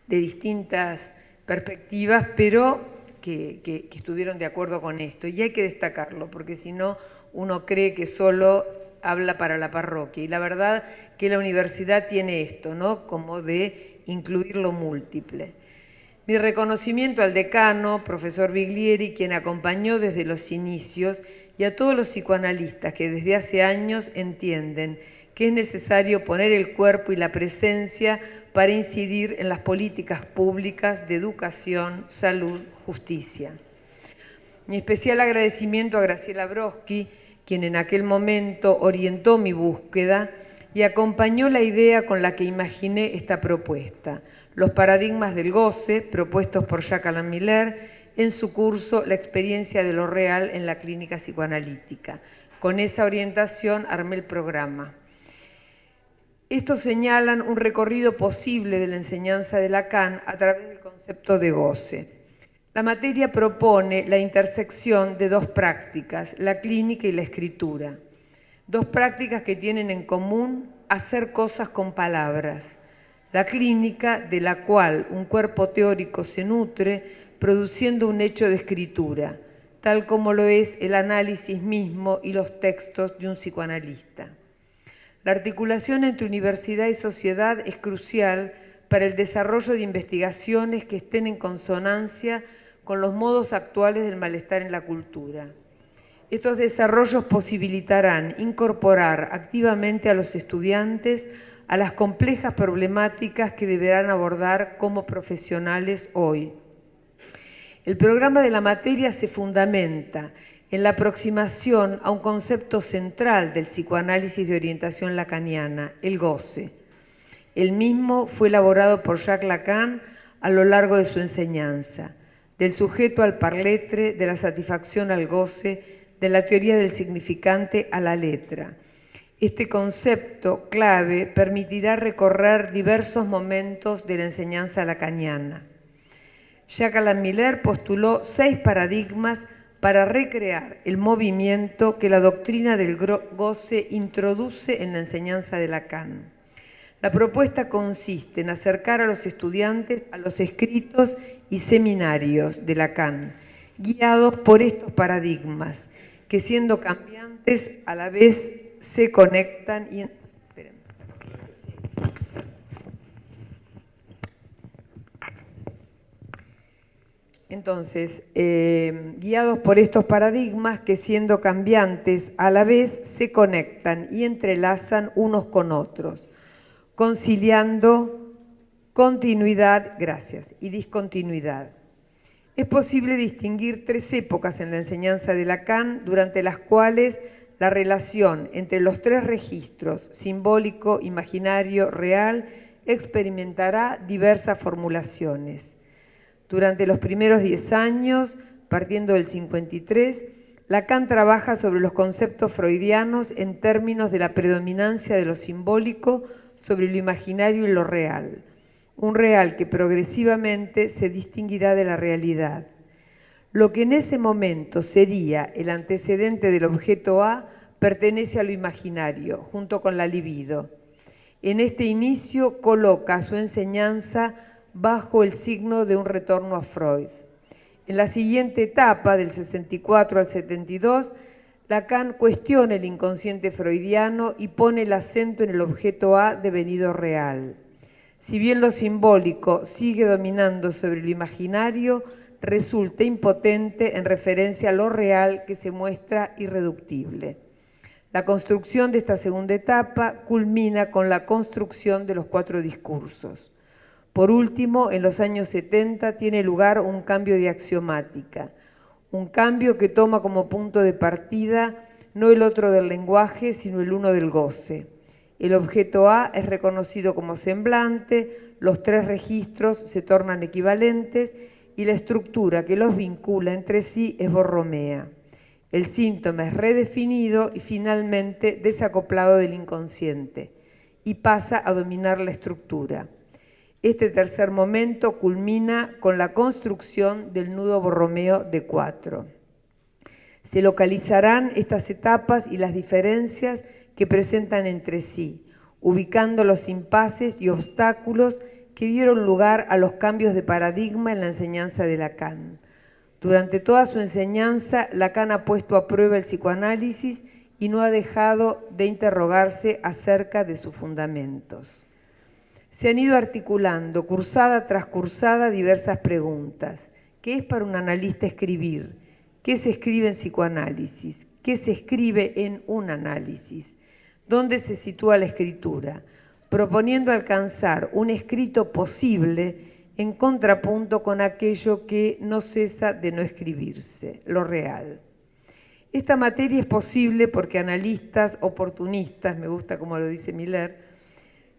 de distintas perspectivas, pero que estuvieron de acuerdo con esto. Y hay que destacarlo, porque si no, uno cree que solo habla para la parroquia. Y la verdad que la universidad tiene esto, ¿no?, como de incluir lo múltiple. Mi reconocimiento al decano, profesor Biglieri, quien acompañó desde los inicios, y a todos los psicoanalistas que desde hace años entienden que es necesario poner el cuerpo y la presencia para incidir en las políticas públicas de educación, salud, justicia. Mi especial agradecimiento a Graciela Brodsky, quien en aquel momento orientó mi búsqueda y acompañó la idea con la que imaginé esta propuesta. Los paradigmas del goce, propuestos por Jacques Alain Miller, en su curso La experiencia de lo real en la clínica psicoanalítica. Con esa orientación armé el programa. Estos señalan un recorrido posible de la enseñanza de Lacan a través del concepto de goce. La materia propone la intersección de 2 prácticas, la clínica y la escritura. 2 prácticas que tienen en común hacer cosas con palabras. La clínica, de la cual un cuerpo teórico se nutre, produciendo un hecho de escritura, tal como lo es el análisis mismo y los textos de un psicoanalista. La articulación entre universidad y sociedad es crucial para el desarrollo de investigaciones que estén en consonancia con los modos actuales del malestar en la cultura. Estos desarrollos posibilitarán incorporar activamente a los estudiantes a las complejas problemáticas que deberán abordar como profesionales hoy. El programa de la materia se fundamenta en la aproximación a un concepto central del psicoanálisis de orientación lacaniana, el goce. El mismo fue elaborado por Jacques Lacan a lo largo de su enseñanza, del sujeto al parletre, de la satisfacción al goce, de la teoría del significante a la letra. Este concepto clave permitirá recorrer diversos momentos de la enseñanza lacaniana. Jacques Alain Miller postuló 6 paradigmas para recrear el movimiento que la doctrina del goce introduce en la enseñanza de Lacan. La propuesta consiste en acercar a los estudiantes a los escritos y seminarios de Lacan, guiados por estos paradigmas, que siendo cambiantes a la vez se conectan y... Entonces, guiados por estos paradigmas que siendo cambiantes a la vez se conectan y entrelazan unos con otros, conciliando continuidad, y discontinuidad. Es posible distinguir 3 épocas en la enseñanza de Lacan, durante las cuales la relación entre los 3 registros, simbólico, imaginario, real, experimentará diversas formulaciones. Durante los primeros 10 años, partiendo del 53, Lacan trabaja sobre los conceptos freudianos en términos de la predominancia de lo simbólico sobre lo imaginario y lo real, un real que progresivamente se distinguirá de la realidad. Lo que en ese momento sería el antecedente del objeto A pertenece a lo imaginario, junto con la libido. En este inicio coloca su enseñanza bajo el signo de un retorno a Freud. En la siguiente etapa, del 64 al 72, Lacan cuestiona el inconsciente freudiano y pone el acento en el objeto A devenido real. Si bien lo simbólico sigue dominando sobre lo imaginario, resulta impotente en referencia a lo real que se muestra irreductible. La construcción de esta segunda etapa culmina con la construcción de los 4 discursos. Por último, en los años 70 tiene lugar un cambio de axiomática, un cambio que toma como punto de partida no el otro del lenguaje, sino el uno del goce. El objeto A es reconocido como semblante, los 3 registros se tornan equivalentes y la estructura que los vincula entre sí es borromea. El síntoma es redefinido y finalmente desacoplado del inconsciente y pasa a dominar la estructura. Este tercer momento culmina con la construcción del nudo borromeo de 4. Se localizarán estas etapas y las diferencias que presentan entre sí, ubicando los impases y obstáculos que dieron lugar a los cambios de paradigma en la enseñanza de Lacan. Durante toda su enseñanza, Lacan ha puesto a prueba el psicoanálisis y no ha dejado de interrogarse acerca de sus fundamentos. Se han ido articulando, cursada tras cursada, diversas preguntas. ¿Qué es para un analista escribir? ¿Qué se escribe en psicoanálisis? ¿Qué se escribe en un análisis? ¿Dónde se sitúa la escritura? Proponiendo alcanzar un escrito posible en contrapunto con aquello que no cesa de no escribirse, lo real. Esta materia es posible porque analistas oportunistas, me gusta como lo dice Miller,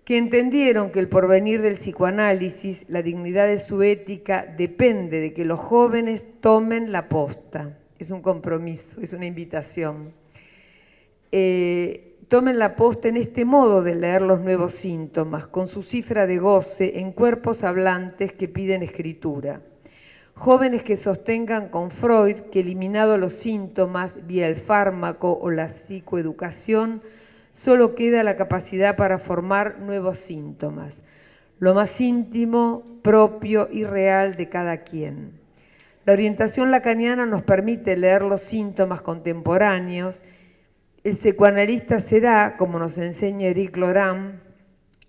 que entendieron que el porvenir del psicoanálisis, la dignidad de su ética, depende de que los jóvenes tomen la posta. Es un compromiso, es una invitación. Tomen la posta en este modo de leer los nuevos síntomas, con su cifra de goce en cuerpos hablantes que piden escritura. Jóvenes que sostengan con Freud que eliminado los síntomas vía el fármaco o la psicoeducación, solo queda la capacidad para formar nuevos síntomas, lo más íntimo, propio y real de cada quien. La orientación lacaniana nos permite leer los síntomas contemporáneos. El psicoanalista será, como nos enseña Éric Laurent,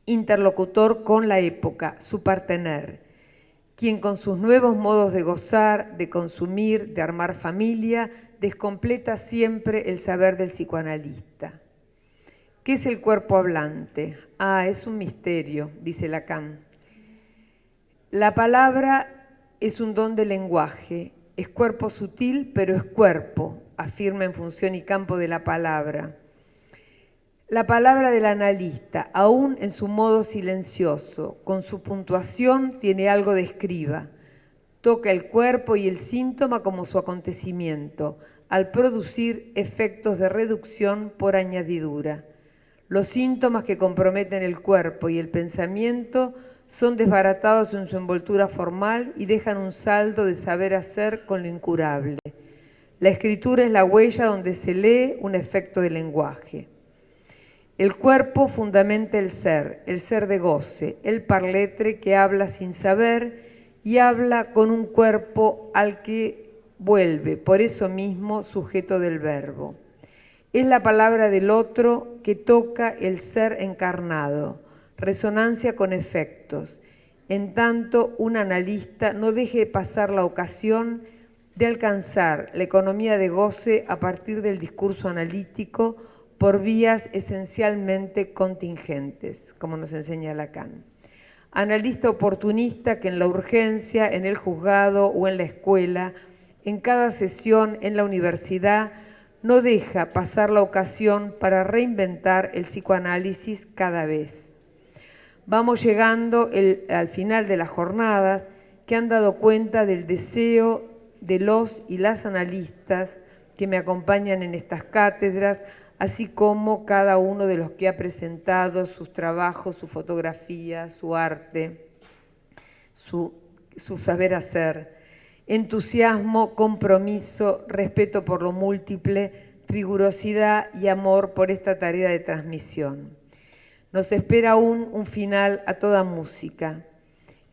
interlocutor con la época, su partener, quien con sus nuevos modos de gozar, de consumir, de armar familia, descompleta siempre el saber del psicoanalista. ¿Qué es el cuerpo hablante? Ah, es un misterio, dice Lacan. La palabra es un don del lenguaje, es cuerpo sutil, pero es cuerpo, afirma en Función y campo de la palabra. La palabra del analista, aún en su modo silencioso, con su puntuación, tiene algo de escriba. Toca el cuerpo y el síntoma como su acontecimiento, al producir efectos de reducción por añadidura. Los síntomas que comprometen el cuerpo y el pensamiento son desbaratados en su envoltura formal y dejan un saldo de saber hacer con lo incurable. La escritura es la huella donde se lee un efecto de lenguaje. El cuerpo fundamenta el ser de goce, el parletre que habla sin saber y habla con un cuerpo al que vuelve, por eso mismo sujeto del verbo. Es la palabra del otro que toca el ser encarnado, resonancia con efectos. En tanto, un analista no deje pasar la ocasión de alcanzar la economía de goce a partir del discurso analítico por vías esencialmente contingentes, como nos enseña Lacan. Analista oportunista que en la urgencia, en el juzgado o en la escuela, en cada sesión en la universidad, no deja pasar la ocasión para reinventar el psicoanálisis cada vez. Vamos llegando al final de las jornadas que han dado cuenta del deseo de los y las analistas que me acompañan en estas cátedras, así como cada uno de los que ha presentado sus trabajos, su fotografía, su arte, su saber hacer. Entusiasmo, compromiso, respeto por lo múltiple, rigurosidad y amor por esta tarea de transmisión. Nos espera aún un final a toda música.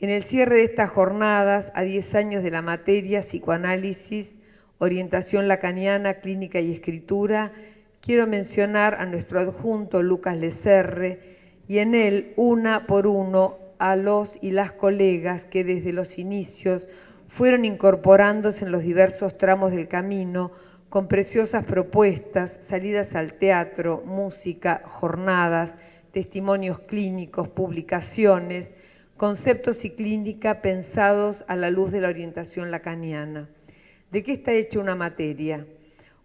En el cierre de estas jornadas, a 10 años de la materia psicoanálisis, orientación lacaniana, clínica y escritura, quiero mencionar a nuestro adjunto Lucas Lecerre y en él, una por uno, a los y las colegas que desde los inicios fueron incorporándose en los diversos tramos del camino con preciosas propuestas, salidas al teatro, música, jornadas, testimonios clínicos, publicaciones, conceptos y clínica pensados a la luz de la orientación lacaniana. ¿De qué está hecha una materia?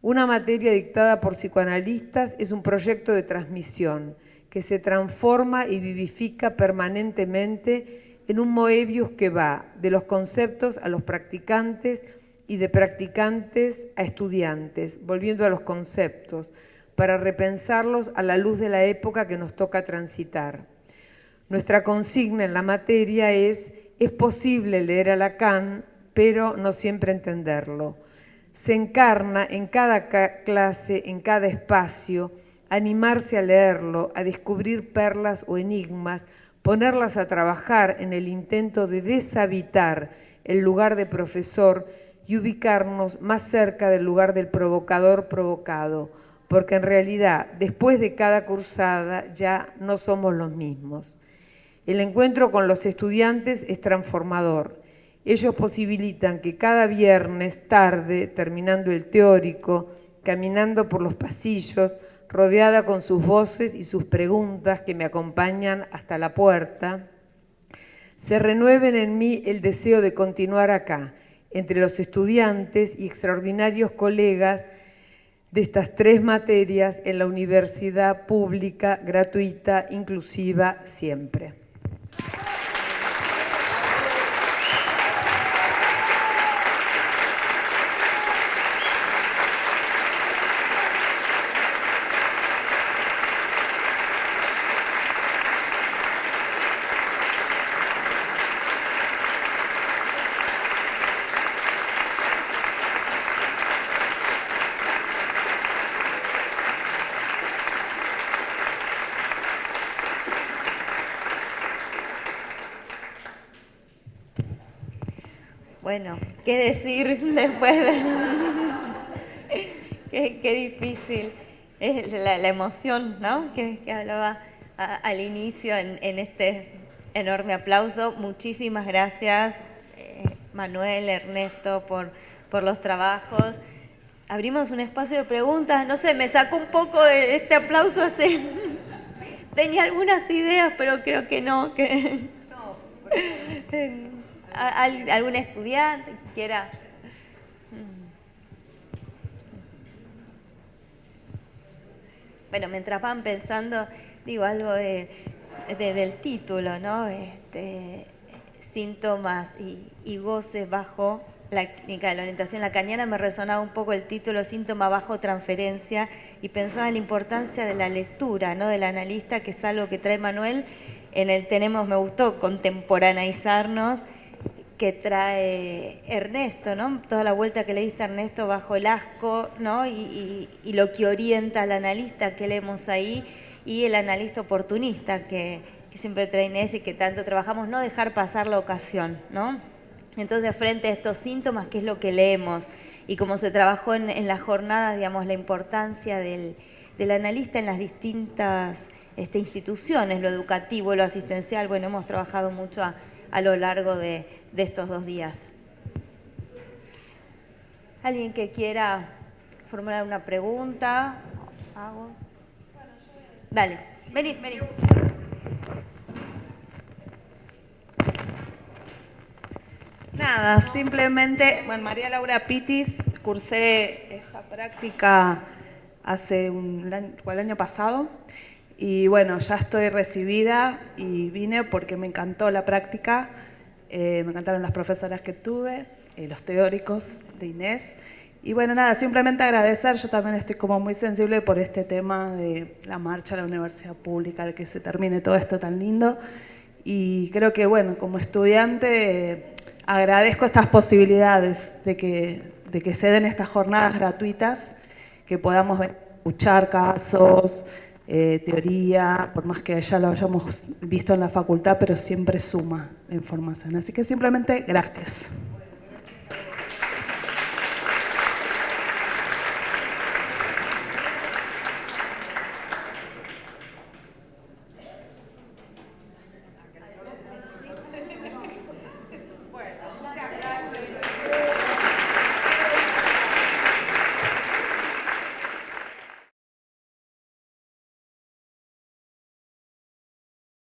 Una materia dictada por psicoanalistas es un proyecto de transmisión que se transforma y vivifica permanentemente en un Moebius que va de los conceptos a los practicantes y de practicantes a estudiantes, volviendo a los conceptos, para repensarlos a la luz de la época que nos toca transitar. Nuestra consigna en la materia es posible leer a Lacan, pero no siempre entenderlo. Se encarna en cada clase, en cada espacio, animarse a leerlo, a descubrir perlas o enigmas, ponerlas a trabajar en el intento de deshabitar el lugar de profesor y ubicarnos más cerca del lugar del provocador provocado, porque en realidad, después de cada cursada, ya no somos los mismos. El encuentro con los estudiantes es transformador. Ellos posibilitan que cada viernes tarde, terminando el teórico, caminando por los pasillos, rodeada con sus voces y sus preguntas que me acompañan hasta la puerta, se renueven en mí el deseo de continuar acá, entre los estudiantes y extraordinarios colegas de estas 3 materias en la universidad pública, gratuita, inclusiva, siempre. Bueno, ¿qué decir después de...? qué difícil es la emoción, ¿no? Que hablaba al inicio en este enorme aplauso. Muchísimas gracias, Manuel, Ernesto, por los trabajos. Abrimos un espacio de preguntas. No sé, me sacó un poco de este aplauso así. Tenía algunas ideas, pero creo que no. ¿Algún estudiante que quiera? Bueno, mientras van pensando, digo algo del título, ¿no? Síntomas y goces bajo la clínica de la orientación lacaniana. Me resonaba un poco el título, síntoma bajo transferencia, y pensaba en la importancia de la lectura, ¿no? Del analista, que es algo que trae Manuel. Me gustó contemporaneizarnos, que trae Ernesto, ¿no? Toda la vuelta que le diste a Ernesto bajo el asco, ¿no? Y lo que orienta al analista que leemos ahí, y el analista oportunista que siempre trae Inés y que tanto trabajamos, no dejar pasar la ocasión, ¿no? Entonces, frente a estos síntomas, ¿qué es lo que leemos? Y como se trabajó en las jornadas, digamos, la importancia del analista en las distintas instituciones, lo educativo, lo asistencial. Bueno, hemos trabajado mucho a lo largo de estos 2 días. ¿Alguien que quiera formular una pregunta? ¿Hago? Dale, vení. Nada, simplemente, bueno, María Laura Pitis, cursé esta práctica el año pasado, y bueno, ya estoy recibida y vine porque me encantó la práctica, me encantaron las profesoras que tuve, los teóricos de Inés, y bueno, nada, simplemente agradecer. Yo también estoy como muy sensible por este tema de la marcha a la universidad pública, de que se termine todo esto tan lindo, y creo que, bueno, como estudiante agradezco estas posibilidades de que se den estas jornadas gratuitas, que podamos escuchar casos, teoría, por más que ya lo hayamos visto en la facultad, pero siempre suma la información. Así que simplemente gracias.